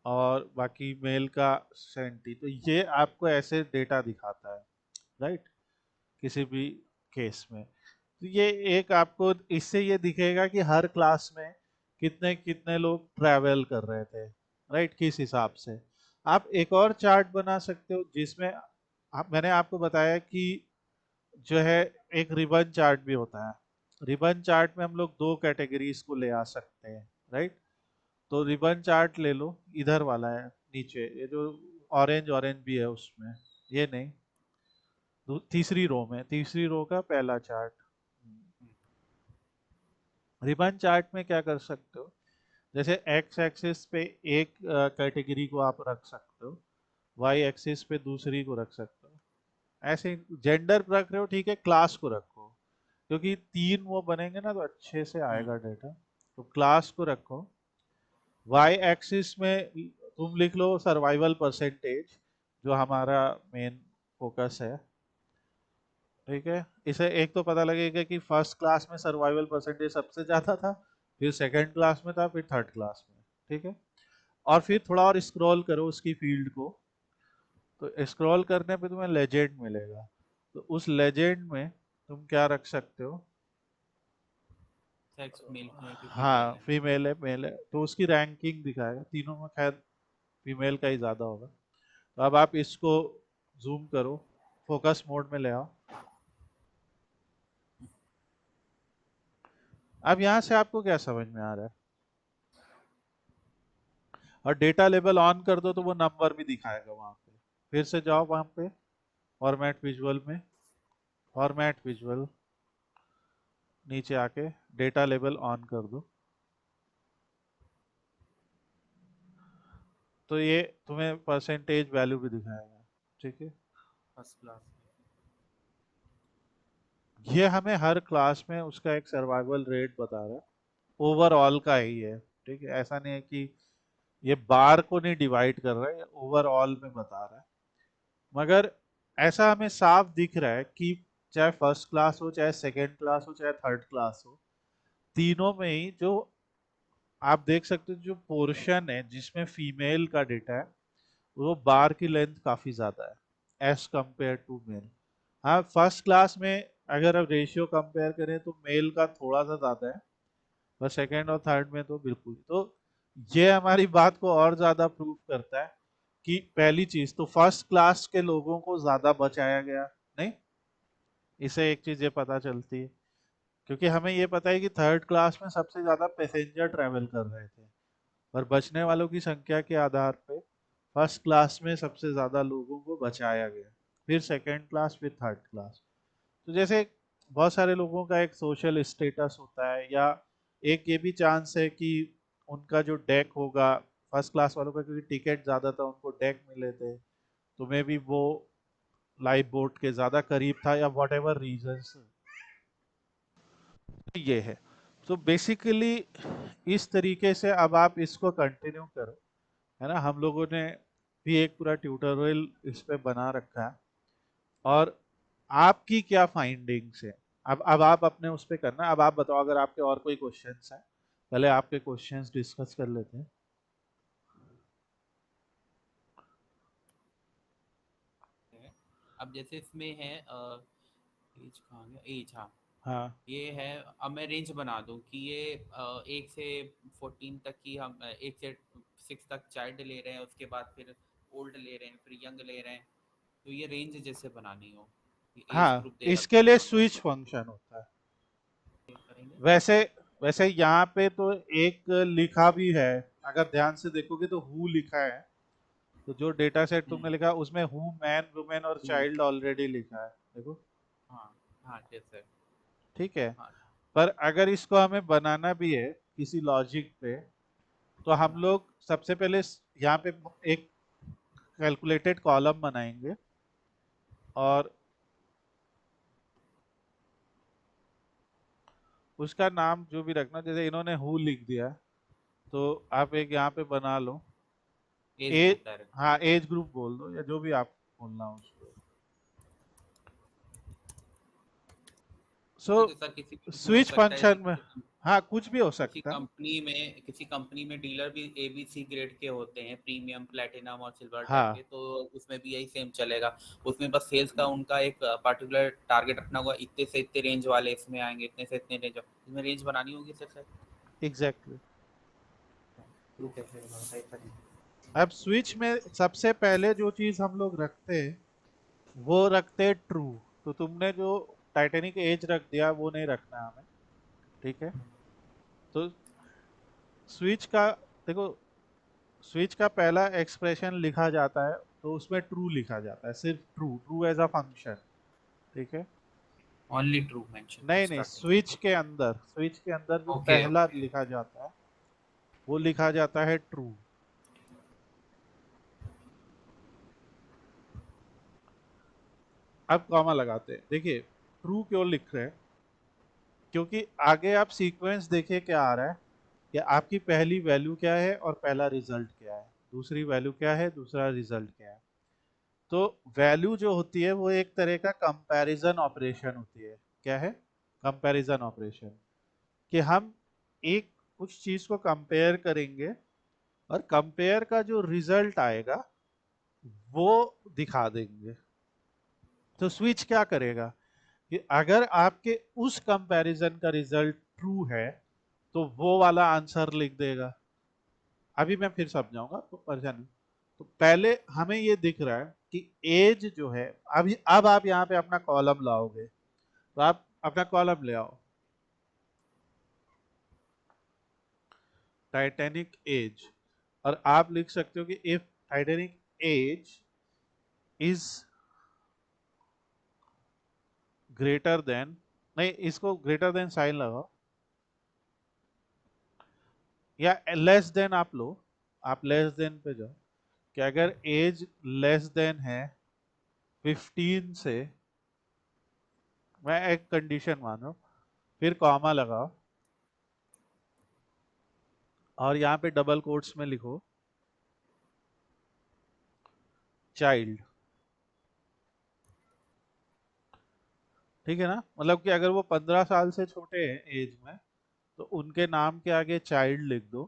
Speaker 1: और बाकी मेल का 70। तो ये आपको ऐसे डेटा दिखाता है, राइट, किसी भी केस में। तो ये एक आपको इससे ये दिखेगा कि हर क्लास में कितने कितने लोग ट्रैवल कर रहे थे, राइट, किस हिसाब से। आप एक और चार्ट बना सकते हो जिसमें मैंने आपको बताया कि जो है एक रिबन चार्ट भी होता है। रिबन चार्ट में हम लोग दो कैटेगरीज को ले आ सकते हैं, राइट। तो रिबन चार्ट ले लो, इधर वाला है नीचे, ये जो ऑरेंज ऑरेंज भी है उसमें, ये नहीं, तीसरी रो में, तीसरी रो का पहला चार्ट। रिबन चार्ट में क्या कर सकते हो, जैसे एक्स एक्सिस पे एक कैटेगरी को आप रख सकते हो, वाई एक्सिस पे दूसरी को रख सकते हो। ऐसे जेंडर रख रहे हो, ठीक है, क्लास को रखो, क्योंकि तीन वो बनेंगे ना तो अच्छे से आएगा डेटा। तो क्लास को रखो। वाई एक्सिस में तुम लिख लो सर्वाइवल परसेंटेज, जो हमारा मेन फोकस है, ठीक है। इसे एक तो पता लगेगा कि फर्स्ट क्लास में सर्वाइवल परसेंटेज सबसे ज्यादा था, फिर सेकंड क्लास में था, फिर थर्ड क्लास में, ठीक है। और फिर थोड़ा और स्क्रॉल करो उसकी फील्ड को, तो स्क्रॉल करने पे तुम्हें लेजेंड मिलेगा। तो उस लेजेंड में तुम क्या रख सकते हो,
Speaker 2: सेक्स मेल है कि फीमेल
Speaker 1: हाँ
Speaker 2: है?
Speaker 1: फीमेल है मेल है, तो उसकी रैंकिंग दिखाएगा। तीनों में खैर फीमेल का ही ज्यादा होगा। तो अब आप इसको जूम करो, फोकस मोड में ले आओ। अब यहाँ से आपको क्या समझ में आ रहा है, और डेटा लेबल ऑन कर दो तो वो नंबर भी दिखाएगा वहां पे। फिर से जाओ वहां पे, फॉर्मेट विजुअल में, फॉर्मेट विजुअल, नीचे आके डेटा लेबल ऑन कर दो, तो ये तुम्हें परसेंटेज वैल्यू भी दिखाएगा, ठीक है।
Speaker 2: First class.
Speaker 1: ये हमें हर क्लास में उसका एक सर्वाइवल रेट बता रहा है, ओवरऑल का ही है, ठीक है। ऐसा नहीं है कि ये बार को नहीं डिवाइड कर रहा है, ये ओवरऑल में बता रहा है। मगर ऐसा हमें साफ दिख रहा है कि चाहे फर्स्ट क्लास हो, चाहे सेकंड क्लास हो, चाहे थर्ड क्लास हो, तीनों में ही जो आप देख सकते हो, जो पोर्शन है जिसमें फीमेल का डेटा है वो बार की लेंथ काफी ज्यादा है एज कंपेयर टू मेल। हाँ, फर्स्ट क्लास में अगर आप रेशियो कंपेयर करें तो मेल का थोड़ा सा ज्यादा है, पर सेकंड और थर्ड में तो बिल्कुल। तो ये हमारी बात को और ज्यादा प्रूव करता है कि पहली चीज तो फर्स्ट क्लास के लोगों को ज्यादा बचाया गया नहीं। इसे एक चीज ये पता चलती है, क्योंकि हमें ये पता है कि थर्ड क्लास में सबसे ज्यादा पैसेंजर ट्रेवल कर रहे थे, पर बचने वालों की संख्या के आधार पे फर्स्ट क्लास में सबसे ज्यादा लोगों को बचाया गया, फिर सेकंड क्लास, फिर थर्ड क्लास। तो जैसे बहुत सारे लोगों का एक सोशल स्टेटस होता है, या एक ये भी चांस है कि उनका जो डेक होगा, फर्स्ट क्लास वालों का क्योंकि टिकट ज्यादा था उनको डेक मिले थे, तो मे बी वो लाइफ बोट के ज्यादा करीब था, या वॉट एवर रीजन ये है। तो बेसिकली इस तरीके से अब आप इसको कंटिन्यू करो, है ना। हम लोगों ने भी एक पूरा ट्यूटोरियल इस पे बना रखा है, और आपकी क्या फाइंडिंग्स है, अब आप अपने उस पे करना। अब आप बताओ अगर आपके और कोई क्वेश्चंस हैं, पहले आपके क्वेश्चंस डिस्कस कर लेते हैं।
Speaker 2: है। अब जैसे इसमें है एज कहाँ गया, एज, हाँ।
Speaker 1: हाँ
Speaker 2: ये है, अब मैं रेंज बना दूं कि ये 1 से 14 तक की, हम 1 से 6 तक चाइल्ड ले रहे हैं, उसके बाद फिर ओल्ड ले रहे हैं, फिर यंग ले रहे हैं। तो ये रेंज जैसे बनानी हो, एज
Speaker 1: हाँ,
Speaker 2: ग्रुप दे
Speaker 1: इसके
Speaker 2: रखा है
Speaker 1: लिए
Speaker 2: यहाँ पर।
Speaker 1: स्विच फंक्शन होता है।
Speaker 2: करेंगे।
Speaker 1: वैसे वैसे यहाँ पे तो एक लिखा भी है, अगर ध्यान से देखोगे तो हु लिखा है, तो जो डेटा सेट
Speaker 2: हम्म।
Speaker 1: तुमने लिखा हु मैन वुमेन और
Speaker 2: हम्म।
Speaker 1: चाइल्ड ऑलरेडी लिखा है, देखो,
Speaker 2: हाँ। हाँ जैसे।
Speaker 1: ठीक है।
Speaker 2: हाँ।
Speaker 1: पर अगर इसको हमें बनाना भी है किसी लॉजिक पे, तो हम
Speaker 2: हाँ।
Speaker 1: लोग सबसे पहले यहाँ पे एक कैलकुलेटेड कॉलम बनाएंगे, और उसका नाम जो भी रखना, जैसे इन्होंने हु लिख दिया, तो आप एक यहाँ पे बना लो
Speaker 2: एज
Speaker 1: ए,
Speaker 2: ग्रुप डायरेक्ट।
Speaker 1: हाँ एज ग्रुप बोल दो या जो भी आप बोलना हो उसको। सो
Speaker 2: तो सर किसी में हो
Speaker 1: स्विच
Speaker 2: सकता है
Speaker 1: फंक्शन में, हाँ कुछ भी हो सकता है।
Speaker 2: किसी कंपनी में डीलर भी ABC ग्रेड के होते हैं, प्रीमियम, प्लेटिनम और सिल्वर टाइप
Speaker 1: हाँ
Speaker 2: के, तो उसमें भी यही सेम चलेगा। उसमें बस सेल्स का उनका एक पर्टिकुलर टारगेट रखना होगा, इतने से इतने रेंज वाले इसमें आएंगे, इतने से इतने रेंज, इसमें रेंज बनानी होगी सर सर।
Speaker 1: एग्जैक्टली।
Speaker 2: ट्रू कैसे होगा बताइए सर।
Speaker 1: अब स्विच में सबसे पहले जो चीज हम लोग रखते हैं वो रखते हैं ट्रू। तो तुमने जो टाइटेनिक एज रख दिया वो नहीं रखना है हमें, ठीक है। तो स्विच का देखो, स्विच का पहला एक्सप्रेशन लिखा जाता है तो उसमें ट्रू लिखा जाता है, सिर्फ true, true as a function, ठीक है।
Speaker 2: ओनली ट्रू मेंशन
Speaker 1: नहीं नहीं,
Speaker 2: स्टार्टिंग।
Speaker 1: स्विच के अंदर जो
Speaker 2: ओके
Speaker 1: पहला
Speaker 2: ओके।
Speaker 1: लिखा जाता है वो लिखा जाता है ट्रू। अब कॉमा लगाते हैं, देखिए ट्रू क्यों लिख रहे हैं, क्योंकि आगे आप सीक्वेंस देखिए क्या आ रहा है, कि आपकी पहली वैल्यू क्या है और पहला रिजल्ट क्या है, दूसरी वैल्यू क्या है, दूसरा रिजल्ट क्या है। तो वैल्यू जो होती है वो एक तरह का कंपैरिजन ऑपरेशन होती है। क्या है? कंपैरिजन ऑपरेशन, कि हम एक कुछ चीज को कंपेयर करेंगे और कंपेयर का जो रिजल्ट आएगा वो दिखा देंगे। तो स्विच क्या करेगा कि अगर आपके उस कंपैरिजन का रिजल्ट ट्रू है तो वो वाला आंसर लिख देगा। अभी मैं फिर समझाऊंगा तो परेशान नहीं। तो पहले हमें ये दिख रहा है कि एज जो है, अभी अब आप यहाँ पे अपना कॉलम लाओगे, तो आप अपना कॉलम ले आओ, टाइटैनिक एज, और आप लिख सकते हो कि if Titanic age is greater than, नहीं इसको ग्रेटर देन साइन लगाओ, या लेस देन आप लो, आप लेस देन पे जाओ, कि अगर एज लेस देन है 15 से, मैं एक कंडीशन मानो, फिर कॉमा लगाओ और यहाँ पे डबल कोट्स में लिखो चाइल्ड, ठीक है ना। मतलब कि अगर वो 15 साल से छोटे हैं एज में तो उनके नाम के आगे चाइल्ड लिख दो।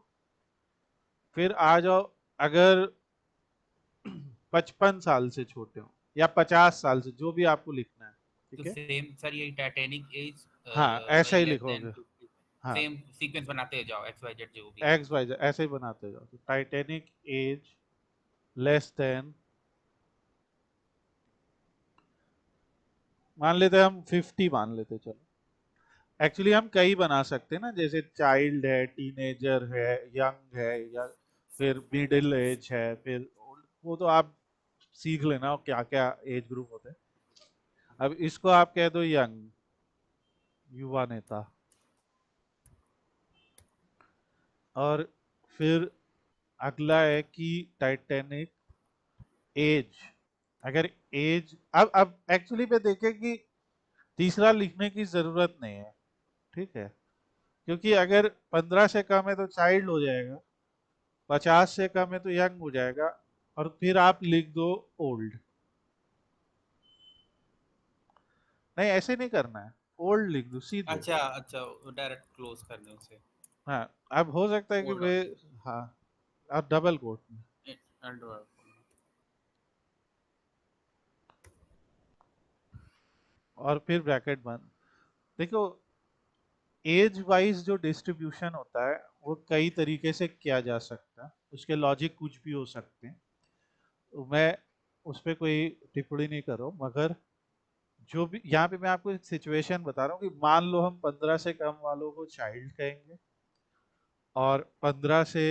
Speaker 1: फिर आ जाओ, अगर 55 साल से छोटे हो या 50 साल से, जो भी आपको लिखना है,
Speaker 2: तो
Speaker 1: ठीक है।
Speaker 2: सेम सर ये टाइटैनिक एज
Speaker 1: हाँ ऐसा ही
Speaker 2: लेस देन
Speaker 1: लिखोगे।
Speaker 2: 50,
Speaker 1: हाँ
Speaker 2: सेम सीक्वेंस बनाते जाओ XYZ जो भी है।
Speaker 1: एक्स वाई जेड ऐसे ही बनाते जाओ। तो टाइटैनिक एज लेस देन, मान लेते हैं हम 50 मान लेते हैं, चलो। एक्चुअली हम कई बना सकते हैं ना, जैसे चाइल्ड है, टीनेजर है, यंग है, या फिर मिडिल एज है, फिर old, वो तो आप सीख लेना क्या क्या एज ग्रुप होते हैं। अब इसको आप कह दो यंग, युवा नेता। और फिर अगला है कि टाइटैनिक एज, अगर एज, अब एक्चुअली पे देखें कि तीसरा लिखने की जरूरत नहीं है, ठीक है। क्योंकि अगर 15 से कम है तो चाइल्ड हो जाएगा, 50 से कम है तो यंग हो जाएगा, और फिर आप लिख दो ओल्ड। नहीं ऐसे नहीं करना है, ओल्ड लिख दो सीधे।
Speaker 2: अच्छा अच्छा, डायरेक्ट क्लोज करने उसे।
Speaker 1: हाँ, अब हो सकता है कि
Speaker 2: ओल्ड
Speaker 1: वे,
Speaker 2: और
Speaker 1: हाँ आप डबल कोट में,
Speaker 2: अंडर।
Speaker 1: और फिर ब्रैकेट बंद। देखो एज वाइज जो डिस्ट्रीब्यूशन होता है वो कई तरीके से किया जा सकता है, उसके लॉजिक कुछ भी हो सकते हैं। तो मैं उस पर कोई टिप्पणी नहीं कर रहा हूँ, मगर जो भी यहाँ पे मैं आपको एक सिचुएशन बता रहा हूँ कि मान लो हम 15 से कम वालों को चाइल्ड कहेंगे और 15 से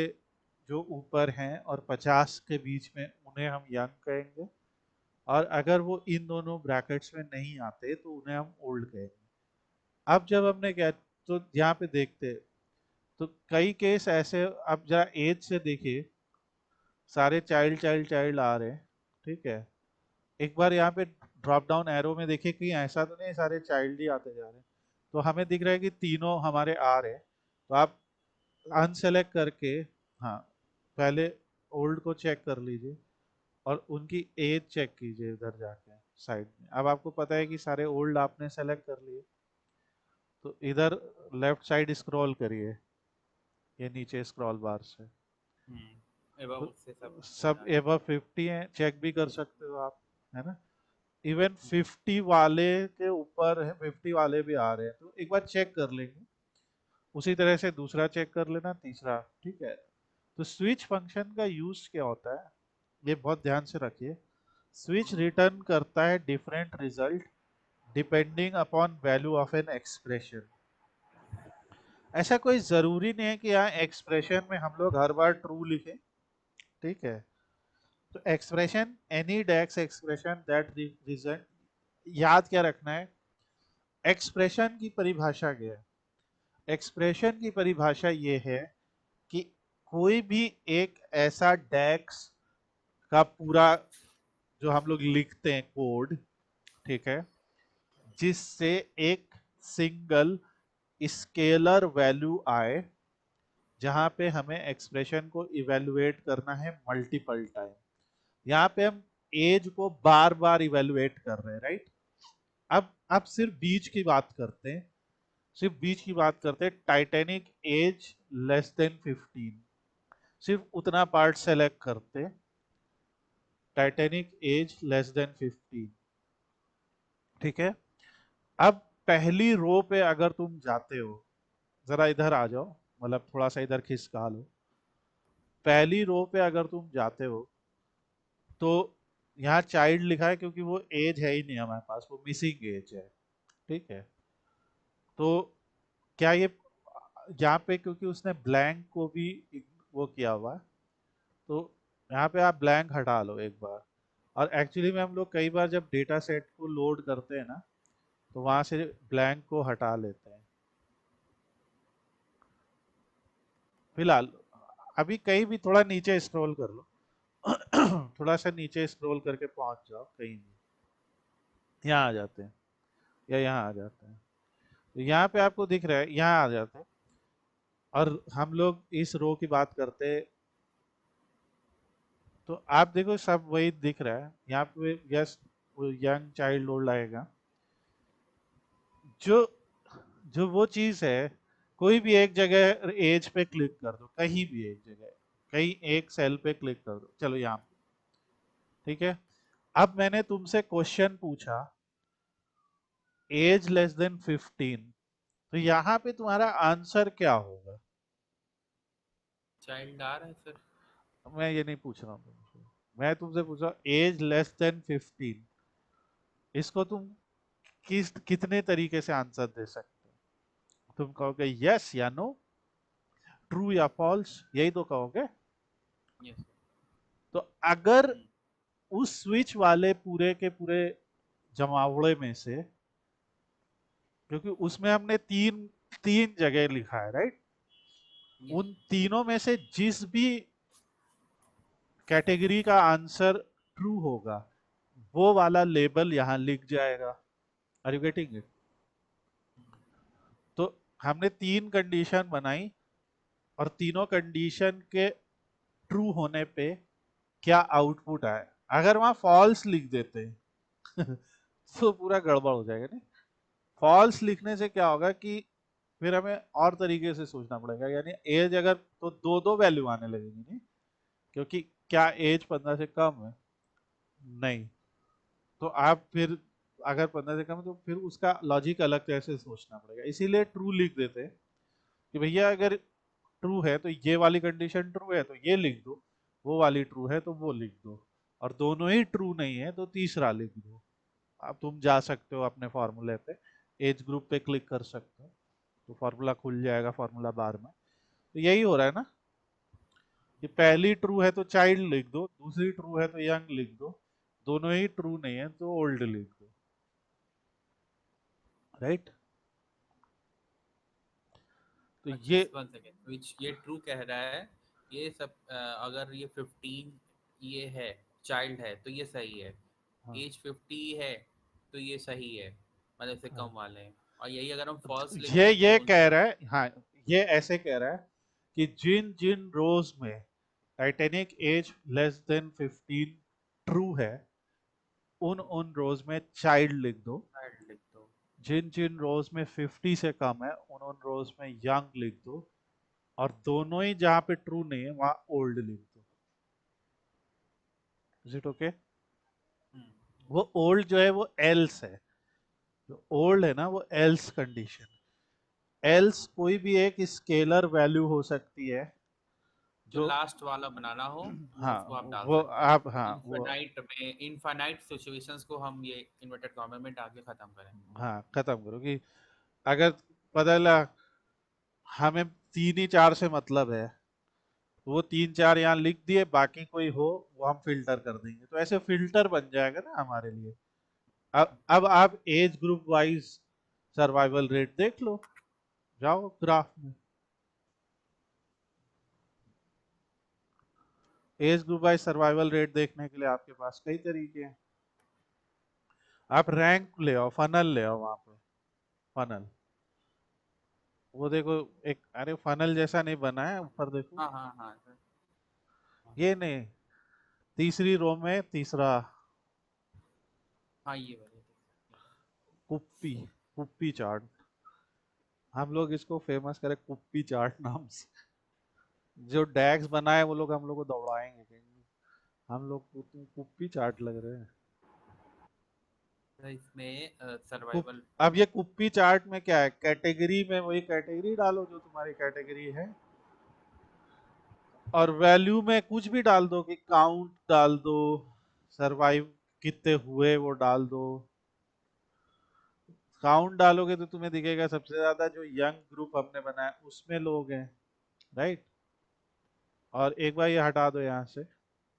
Speaker 1: जो ऊपर हैं और 50 के बीच में उन्हें हम यंग कहेंगे, और अगर वो इन दोनों ब्रैकेट्स में नहीं आते तो उन्हें हम ओल्ड कहेंगे। अब जब हमने क्या, तो यहाँ पे देखते हैं, तो कई केस ऐसे, अब जरा एज से देखिए, सारे चाइल्ड चाइल्ड चाइल्ड आ रहे हैं, ठीक है। एक बार यहाँ पे ड्रॉप डाउन एरो में देखिए, कहीं ऐसा तो नहीं सारे चाइल्ड ही आते जा रहे हैं। तो हमें दिख रहा है कि तीनों हमारे आ रहे हैं। तो आप अनसेलेक्ट करके, हाँ, पहले ओल्ड को चेक कर लीजिए और उनकी एज चेक कीजिए इधर जाके साइड में। अब आपको पता है कि सारे ओल्ड आपने सेलेक्ट कर लिए, तो इधर लेफ्ट साइड स्क्रॉल करिए, ये नीचे स्क्रॉल बार से,
Speaker 2: एबव
Speaker 1: तो
Speaker 2: उससे सब
Speaker 1: सब
Speaker 2: आ गया।
Speaker 1: एबव 50 हैं, चेक भी कर सकते हो आप, है ना। इवन 50 वाले के ऊपर है, 50 वाले भी आ रहे हैं, तो एक बार चेक कर लेंगे। उसी तरह से दूसरा चेक कर लेना, तीसरा, ठीक है। तो स्विच फंक्शन का यूज क्या होता है, ये बहुत ध्यान से रखिए। स्विच रिटर्न करता है different result depending upon value of an expression. ऐसा कोई जरूरी नहीं है कि यहाँ एक्सप्रेशन में हम लोग हर बार ट्रू लिखें, ठीक है। तो expression, any DAX expression that result, याद क्या रखना है, एक्सप्रेशन की परिभाषा क्या है। एक्सप्रेशन की परिभाषा ये है कि कोई भी एक ऐसा डेक्स का पूरा जो हम लोग लिखते हैं कोड, ठीक है, जिससे एक सिंगल स्केलर वैल्यू आए, जहां पे हमें एक्सप्रेशन को इवेलुएट करना है मल्टीपल टाइम। यहाँ पे हम एज को बार बार इवेलुएट कर रहे हैं, राइट। अब सिर्फ बीच की बात करते हैं, सिर्फ बीच की बात करते हैं, टाइटैनिक एज लेस देन 15, सिर्फ उतना पार्ट सेलेक्ट करते, टाइटैनिक एज लेस देन 15, ठीक है। अब पहली रो पे अगर तुम जाते हो, जरा इधर आ जाओ, मतलब थोड़ा सा इधर खिसका लो। पहली रो पे अगर तुम जाते हो तो यहाँ चाइल्ड लिखा है क्योंकि वो एज है ही नहीं हमारे पास, वो मिसिंग एज है, ठीक है। तो क्या ये यहाँ पे, क्योंकि उसने ब्लैंक को भी वो किया हुआ है, तो यहाँ पे आप ब्लैंक हटा लो एक बार। और एक्चुअली में हम लोग कई बार जब डेटा सेट को लोड करते हैं ना, तो वहां से ब्लैंक को हटा लेते हैं। फिलहाल अभी कहीं भी थोड़ा नीचे स्क्रॉल कर लो, थोड़ा सा नीचे स्क्रॉल करके पहुंच जाओ कहीं भी, यहाँ आ जाते हैं या यहाँ आ जाते हैं। तो यहाँ पे आपको दिख रहा है, यहाँ आ जाते हैं। और हम लोग इस रो की बात करते हैं, तो आप देखो सब वही दिख रहा है यहाँ पे। यस, यंग चाइल्ड ओल्ड आएगा। जो जो वो चीज है, कोई भी एक जगह एज पे क्लिक कर दो, कहीं भी एक जगह, कहीं एक सेल पे क्लिक कर दो, चलो यहाँ पे, ठीक है। अब मैंने तुमसे क्वेश्चन पूछा, एज लेस देन 15, तो यहाँ पे तुम्हारा आंसर क्या होगा।
Speaker 2: चाइल्ड आ रहा है सर।
Speaker 1: मैं ये नहीं पूछ रहा हूँ तुमसे, मैं तुमसे पूछ रहा हूँ एज लेस देन 15, इसको तुम कितने तरीके से आंसर दे सकते हो। तुम कहोगे यस या नो, ट्रू या फॉल्स, यही तो कहोगे।
Speaker 2: यस
Speaker 1: तो अगर
Speaker 2: सर।
Speaker 1: उस स्विच वाले पूरे के पूरे जमावड़े में से, क्योंकि उसमें हमने तीन तीन जगह लिखा है, राइट,
Speaker 2: यस
Speaker 1: उन तीनों में से जिस भी कैटेगरी का आंसर ट्रू होगा, वो वाला लेबल यहां लिख जाएगा। Are you getting it. तो हमने तीन कंडीशन बनाई, और तीनों कंडीशन के ट्रू होने पे क्या आउटपुट आए। अगर वहां फॉल्स लिख देते तो पूरा गड़बड़ हो जाएगा, नहीं। फॉल्स लिखने से क्या होगा कि फिर हमें और तरीके से सोचना पड़ेगा, यानी एज अगर, तो दो दो वैल्यू आने लगेगी, नहीं, क्योंकि क्या एज 15 से कम है, नहीं। तो आप फिर अगर 15 से कम है तो फिर उसका लॉजिक अलग तरह से सोचना पड़ेगा, इसीलिए ट्रू लिख देते हैं कि भैया अगर ट्रू है तो ये वाली कंडीशन ट्रू है तो ये लिख दो, वो वाली ट्रू है तो वो लिख दो, और दोनों ही ट्रू नहीं है तो तीसरा लिख दो। अब तुम जा सकते हो अपने फॉर्मूले पे, एज ग्रुप पे क्लिक कर सकते हो, तो फॉर्मूला खुल जाएगा फॉर्मूला बार में। तो यही हो रहा है ना, कि पहली ट्रू है तो चाइल्ड लिख दो, दूसरी ट्रू है तो यंग लिख दो, दोनों ही ट्रू नहीं है तो ओल्ड लिख दो, राइट। तो
Speaker 2: अच्छा
Speaker 1: ये,
Speaker 2: वन सेकेंड, विच ये ट्रू कह रहा है। ये सब अगर ये 15 ये है, चाइल्ड है तो ये सही है।
Speaker 1: हाँ,
Speaker 2: एज 50 है तो ये सही है, मतलब से
Speaker 1: हाँ,
Speaker 2: कम वाले हैं। और यही अगर हम फॉल्स लिख
Speaker 1: ये
Speaker 2: दें तो
Speaker 1: ये कह रहा है, हाँ, ये ऐसे कह रहा है कि जिन जिन रोज में Titanic age less than 15 true है, उन उन रोज में चाइल्ड लिख दो।
Speaker 2: ऐड लिख दो।
Speaker 1: जिन जिन रोज में 50 से कम है, उन उन रोज में यंग लिख दो। और दोनों ही जहां पे ट्रू नहीं है वहां ओल्ड लिख दो। Is it okay?
Speaker 2: हम्म,
Speaker 1: वो ओल्ड जो है वो एल्स है। जो ओल्ड है ना वो एल्स कंडीशन। एल्स कोई भी एक स्केलर वैल्यू हो सकती है
Speaker 2: जो
Speaker 1: जो,
Speaker 2: लास्ट वाला बनाना हो वो
Speaker 1: हाँ,
Speaker 2: उसको आप डाल
Speaker 1: वो
Speaker 2: सकते हैं।
Speaker 1: आप, हाँ वो,
Speaker 2: इनफाइनाइट सिचुएशंस को हम ये इन्वर्टेड कॉमा में डाल के खत्म करें।
Speaker 1: हाँ खत्म करो कि अगर पता चला हमें तीन ही चार से मतलब है, तो वो तीन चार यहाँ लिख दिए, बाकी कोई हो वो हम फिल्टर कर देंगे, तो ऐसे फिल्टर बन जाएगा ना हमारे लिए। अब आप age group wise survival rate देख लो, जाओ ग्राफ में। Age group wise survival rate देखने के लिए आपके पास कई तरीके हैं। आप रैंक ले आओ, फनल ले आओ, वहां पे फनल, वो देखो, एक, अरे फनल जैसा नहीं बना है, ऊपर देखो।
Speaker 2: हाँ हाँ हाँ सर।
Speaker 1: ये नहीं, तीसरी रो में तीसरा,
Speaker 2: हाँ ये वाले।
Speaker 1: कुप्पी, कुप्पी चार्ट। हम लोग इसको फेमस करें कुप्पी चार्ट नाम से। जो डैक्स बनाए वो लोग हम लोग को दौड़ाएंगे, कहेंगे हम लोग को तुम कुप्पी चार्ट लग रहे हैं।
Speaker 2: तो इसमें
Speaker 1: कुप
Speaker 2: सर्वाइवल।
Speaker 1: अब ये कुप्पी चार्ट में क्या है, कैटेगरी में वही कैटेगरी डालो जो तुम्हारी कैटेगरी है, और वैल्यू में कुछ भी डाल दो, कि काउंट डाल दो, सरवाइव कितने हुए वो डाल दो। काउंट डालोगे तो तुम्हें दिखेगा सबसे ज्यादा जो यंग ग्रुप हमने बनाया उसमें लोग हैं, राइट। और एक बार ये हटा दो यहाँ से,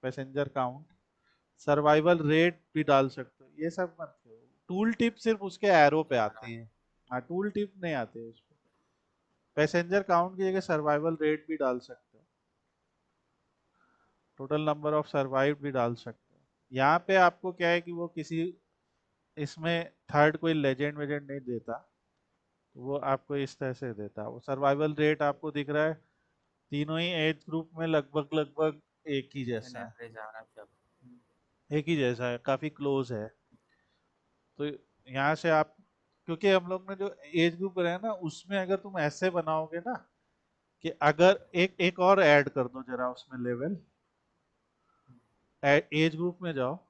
Speaker 1: पैसेंजर काउंट, सर्वाइवल रेट भी डाल सकते हो, ये सब मत करो। टूल टिप सिर्फ उसके एरो पे आते हैं, हाँ, टूल टिप नहीं आते उस पे। पैसेंजर काउंट की जगह सर्वाइवल रेट भी डाल सकते हो, टोटल नंबर ऑफ सर्वाइव भी डाल सकते हो। यहाँ पे आपको क्या है कि वो किसी, इसमें थर्ड कोई लेजेंड वेजेंड नहीं देता, वो आपको इस तरह से देता है। वो सर्वाइवल रेट आपको दिख रहा है तीनों ही एज ग्रुप में लगभग लगभग एक ही
Speaker 2: एन
Speaker 1: जैसा है,
Speaker 2: एवरेज आ रहा है सब।
Speaker 1: एक ही जैसा है, काफी क्लोज है। तो यहाँ से आप, क्योंकि हम लोग ने जो एज ग्रुप बनाया ना उसमें अगर तुम ऐसे बनाओगे ना, कि अगर एक एक और ऐड कर दो जरा उसमें लेवल, एज ग्रुप में जाओ,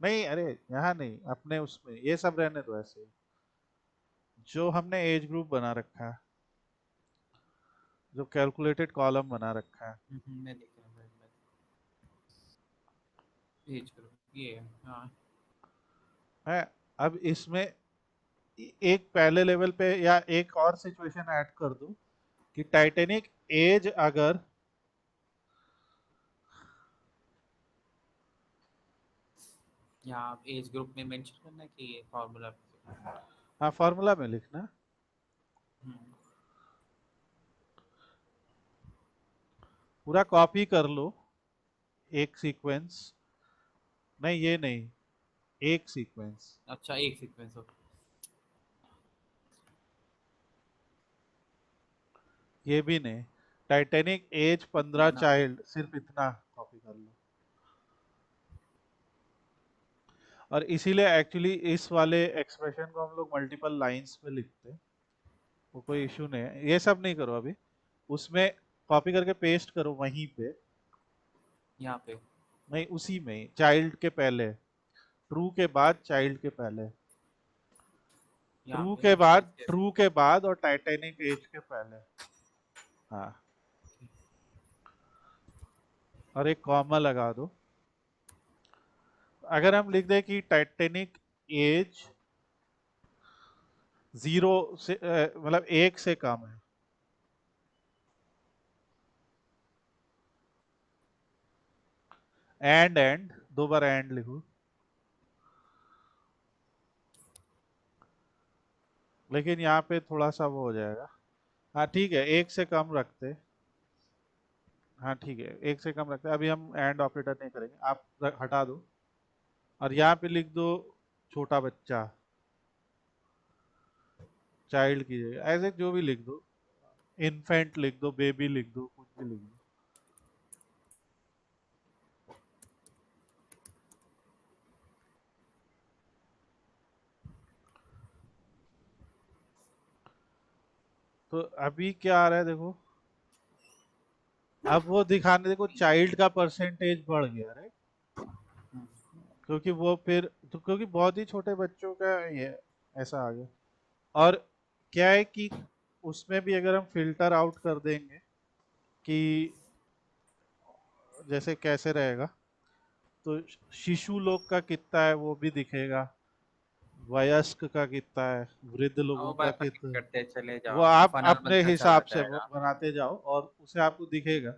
Speaker 1: नहीं अरे यहाँ नहीं, अपने उसमें ये सब रहने दो ऐसे, जो हमने एज ग्रुप बना रखा है, जो कैलकुलेटेड कॉलम बना रखा
Speaker 2: मैं देख रहा हूँ। पेज करो ये है, हाँ।
Speaker 1: है। अब इसमें एक पहले लेवल पे या एक और सिचुएशन ऐड कर दो, कि टाइटेनिक एज अगर,
Speaker 2: यहाँ एज ग्रुप में मेंशन करना है कि ये फॉर्मूला।
Speaker 1: हाँ फॉर्मूला में लिखना, पूरा कॉपी कर लो, एक सीक्वेंस, नहीं ये नहीं, एक सीक्वेंस,
Speaker 2: अच्छा एक सीक्वेंस हो।
Speaker 1: ये भी नहीं, टाइटैनिक एज 15
Speaker 2: इतना।
Speaker 1: चाइल्ड, सिर्फ इतना कॉपी कर लो। और इसीलिए एक्चुअली इस वाले एक्सप्रेशन को हम लोग मल्टीपल लाइंस में लिखते हैं, वो कोई इशू नहीं है, ये सब नहीं करो अभी। उसमें कॉपी करके पेस्ट करो वहीं पे,
Speaker 2: यहाँ पे।
Speaker 1: नहीं उसी में ही, चाइल्ड के पहले, ट्रू के बाद चाइल्ड के पहले,
Speaker 2: यहाँ
Speaker 1: ट्रू
Speaker 2: पे
Speaker 1: के
Speaker 2: ना
Speaker 1: बाद,
Speaker 2: इसके।
Speaker 1: ट्रू के बाद और टाइटैनिक एज के पहले, हाँ, और एक कॉमा लगा दो। अगर हम लिख दें कि टाइटैनिक एज 0 से मतलब 1 से कम है, एंड दो बार एंड लिखो, लेकिन यहाँ पे थोड़ा सा वो हो जाएगा। हाँ ठीक है, 1 से कम रखते, हाँ ठीक है, 1 से कम रखते, अभी हम एंड ऑपरेटर नहीं करेंगे, आप हटा दो। और यहाँ पे लिख दो छोटा बच्चा, चाइल्ड की जगह ऐसे जो भी लिख दो, इन्फेंट लिख दो, बेबी लिख दो, कुछ भी लिख दो। तो अभी क्या आ रहा है देखो, अब वो दिखाने, देखो चाइल्ड का परसेंटेज बढ़ गया, राइट? क्योंकि वो फिर तो क्योंकि बहुत ही छोटे बच्चों का ये ऐसा आ गया। और क्या है कि उसमें भी अगर हम फिल्टर आउट कर देंगे कि जैसे कैसे रहेगा, तो शिशु लोग का कितना है वो भी दिखेगा, वयस्क का कितना है, वृद्ध लोगों
Speaker 2: और
Speaker 1: का
Speaker 2: बार
Speaker 1: कितना है,
Speaker 2: करते चले
Speaker 1: वो
Speaker 2: जाओ,
Speaker 1: आप
Speaker 2: फनल
Speaker 1: अपने
Speaker 2: बनता चला
Speaker 1: हिसाब से वो
Speaker 2: जाएगा।
Speaker 1: बनाते जाओ और उसे आपको दिखेगा।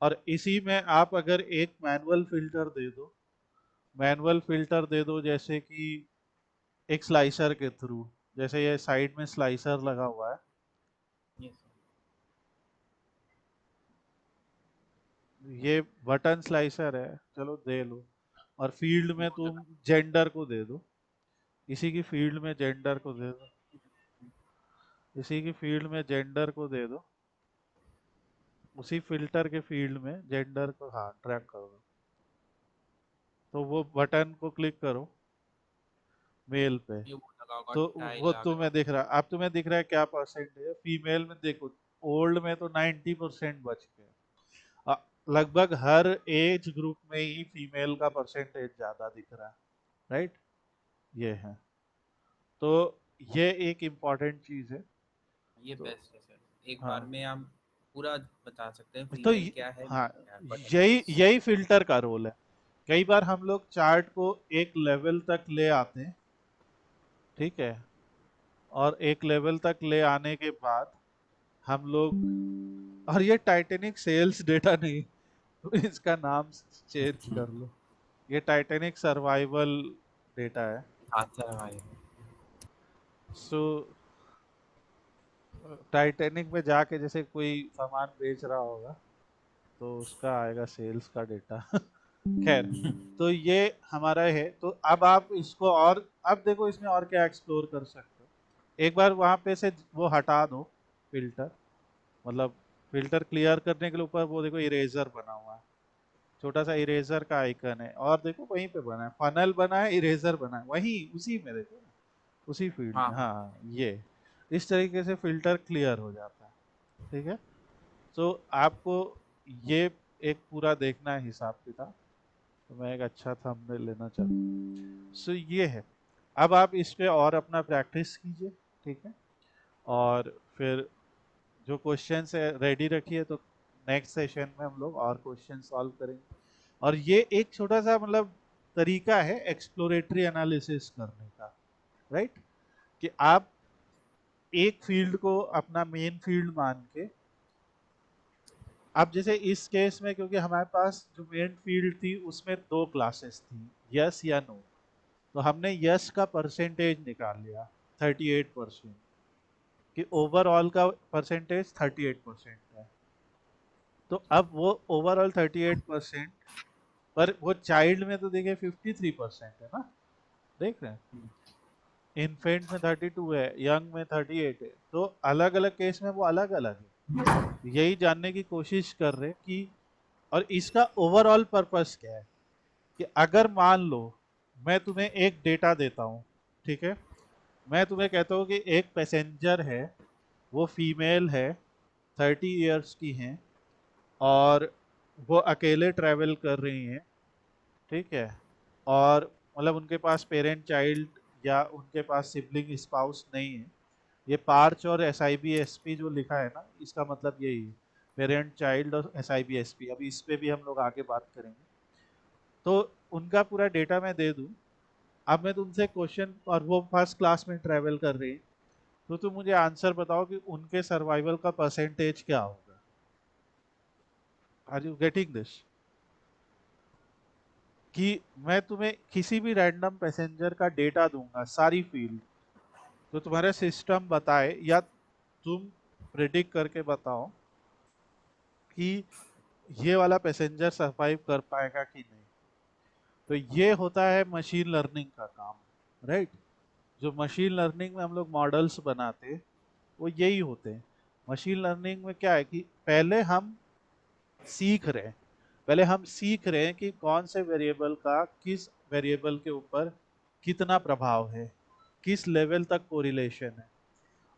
Speaker 1: और इसी में आप अगर एक मैनुअल फिल्टर दे दो, मैनुअल फिल्टर दे दो जैसे कि एक स्लाइसर के थ्रू, जैसे ये साइड में स्लाइसर लगा हुआ है,
Speaker 2: यस
Speaker 1: ये बटन स्लाइसर है, चलो दे लो। और फील्ड में
Speaker 2: वो
Speaker 1: तुम
Speaker 2: लगा।
Speaker 1: जेंडर को दे दो, इसी की फील्ड में जेंडर को दे दो, इसी की फील्ड में जेंडर को दे दो, उसी फिल्टर के फील्ड में जेंडर को, हाँ ट्रैक कर दो। तो वो बटन को क्लिक करो मेल पे,
Speaker 2: ये वो लगा होगा,
Speaker 1: तो वो
Speaker 2: टाइल आ गया।
Speaker 1: तुम्हें दिख रहा, अब तुम्हें दिख रहा है क्या परसेंटेज है फीमेल में, देखो ओल्ड में तो 90% बच गए। लगभग हर एज ग्रुप में ही फीमेल का परसेंटेज ज्यादा दिख रहा है, राइट? ये है, तो ये एक इम्पॉर्टेंट चीज है।
Speaker 2: ये
Speaker 1: तो
Speaker 2: बेस्ट है सर, एक बार
Speaker 1: हाँ,
Speaker 2: में हम पूरा बता सकते हैं
Speaker 1: तो
Speaker 2: फीमेल क्या है,
Speaker 1: हाँ,
Speaker 2: मेल क्या है, बटन
Speaker 1: यही
Speaker 2: वाइज।
Speaker 1: यही फिल्टर का रोल है। कई बार हम लोग चार्ट को एक लेवल तक ले आते हैं, ठीक है, और एक लेवल तक ले आने के बाद हम लोग, और ये टाइटेनिक सेल्स डेटा नहीं, तो इसका नाम चेंज कर लो, ये टाइटेनिक सर्वाइवल डेटा है।
Speaker 2: हाँ सर भाई।
Speaker 1: सो टाइटैनिक में जाके जैसे कोई सामान बेच रहा होगा, तो उसका आएगा सेल्स का डेटा। खैर, तो ये हमारा है। तो अब आप इसको और, अब देखो इसमें और क्या एक्सप्लोर कर सकते हो। एक बार वहां पे से वो हटा दो फिल्टर, मतलब फिल्टर क्लियर करने के लिए ऊपर वो देखो इरेजर बना हुआ है, छोटा सा इरेजर का आइकन है, और देखो वहीं पे बना है, फनल बना है, इरेजर बना है, वहीं उसी में देखो ना, उसी फील्ड
Speaker 2: हाँ
Speaker 1: में,
Speaker 2: हाँ।
Speaker 1: हाँ ये इस तरीके से फिल्टर क्लियर हो जाता है, ठीक है। तो आपको ये एक पूरा देखना है हिसाब किताब, तो मैं एक अच्छा थंबनेल लेना चाहता, सो ये है। अब आप इस पे और अपना प्रैक्टिस कीजिए, ठीक है, और फिर जो क्वेश्चंस है रेडी रखिए, तो नेक्स्ट सेशन में हम लोग और क्वेश्चन सॉल्व करेंगे। और ये एक छोटा सा मतलब तरीका है एक्सप्लोरेटरी एनालिसिस करने का, राइट? कि आप एक फील्ड को अपना मेन फील्ड मान के, अब जैसे इस केस में क्योंकि हमारे पास जो मेन फील्ड थी उसमें दो क्लासेस थी, यस या नो, तो हमने यस का परसेंटेज निकाल लिया 38%, कि ओवरऑल का परसेंटेज 38% है। तो अब वो ओवरऑल 38%, पर वो चाइल्ड में तो देखिए 53% है ना, देख रहे हैं? इन्फेंट में 32 है, यंग में 38 है, तो अलग अलग केस में वो अलग अलग है। यही जानने की कोशिश कर रहे हैं कि, और इसका ओवरऑल पर्पस क्या है, कि अगर मान लो मैं तुम्हें एक डेटा देता हूँ, ठीक है, मैं तुम्हें कहता हूँ कि एक पैसेंजर है, वो फीमेल है, 30 इयर्स की हैं, और वो अकेले ट्रैवल कर रही हैं, ठीक है, और मतलब उनके पास पेरेंट चाइल्ड या उनके पास सिबलिंग स्पाउस नहीं है। ये पार्च और S I B S P जो लिखा है ना, इसका मतलब यही है, पेरेंट चाइल्ड और S I B S P, अभी इस पे भी हम लोग आगे बात करेंगे। तो उनका पूरा डेटा मैं दे दूं, अब मैं तुमसे क्वेश्चन, और वो फर्स्ट क्लास में ट्रैवल कर रही है, तो तुम मुझे आंसर बताओ कि उनके सर्वाइवल का परसेंटेज क्या होगा। Are you getting this? कि मैं तुम्हें किसी भी रैंडम पैसेंजर का डेटा दूंगा, सारी फील्ड, तो तुम्हारा सिस्टम बताए या तुम प्रिडिक्ट करके बताओ कि ये वाला पैसेंजर सरवाइव कर पाएगा कि नहीं। तो ये होता है मशीन लर्निंग का काम, राइट? जो मशीन लर्निंग में हम लोग मॉडल्स बनाते वो यही होते हैं। मशीन लर्निंग में क्या है कि सीख रहे हैं पहले हम सीख रहे हैं कि कौन से वेरिएबल का किस वेरिएबल के ऊपर कितना प्रभाव है, किस लेवल तक कोरिलेशन है।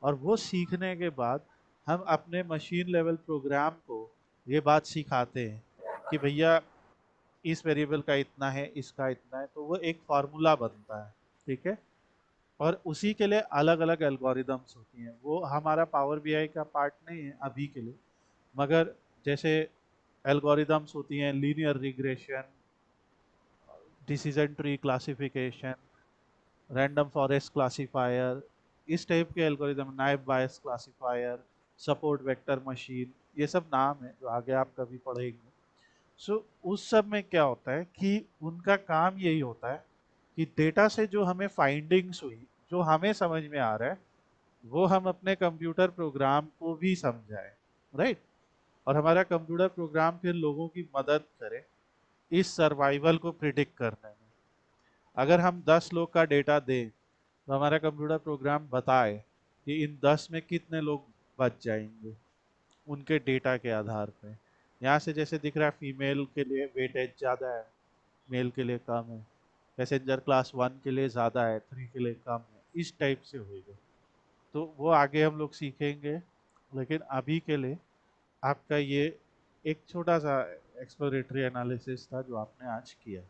Speaker 1: और वो सीखने के बाद हम अपने मशीन लेवल प्रोग्राम को ये बात सिखाते हैं कि भैया इस वेरिएबल का इतना है, इसका इतना है, तो वो एक फार्मूला बनता है। ठीक है। और उसी के लिए अलग अलग एल्गोरिदम्स होती हैं, वो हमारा पावर बीआई का पार्ट नहीं है अभी के लिए। मगर जैसे एल्गोरिदम्स होती हैं linear regression, decision tree classification, random forest classifier, इस टाइप के एल्गोरिदम, नाइब बायस क्लासिफायर, सपोर्ट वेक्टर मशीन, ये सब नाम है जो आगे आप कभी पढ़ेंगे। सो उस सब में क्या होता है कि उनका काम यही होता है कि डेटा से जो हमें फाइंडिंग्स हुई, जो हमें समझ में आ रहा है, वो हम अपने कंप्यूटर प्रोग्राम को भी समझाएं। राइट। और हमारा कंप्यूटर प्रोग्राम फिर लोगों की मदद करे इस सर्वाइवल को प्रिडिक्ट करने में। अगर हम 10 लोग का डेटा दें तो हमारा कंप्यूटर प्रोग्राम बताए कि इन 10 में कितने लोग बच जाएंगे उनके डेटा के आधार पे। यहाँ से जैसे दिख रहा है फीमेल के लिए वेटेज ज़्यादा है, मेल के लिए कम है, पैसेंजर क्लास 1 के लिए ज़्यादा है, 3 के लिए कम है, इस टाइप से होएगा। तो वो आगे हम लोग सीखेंगे। लेकिन अभी के लिए आपका ये एक छोटा सा एक्सप्लोरेटरी एनालिसिस था जो आपने आज किया।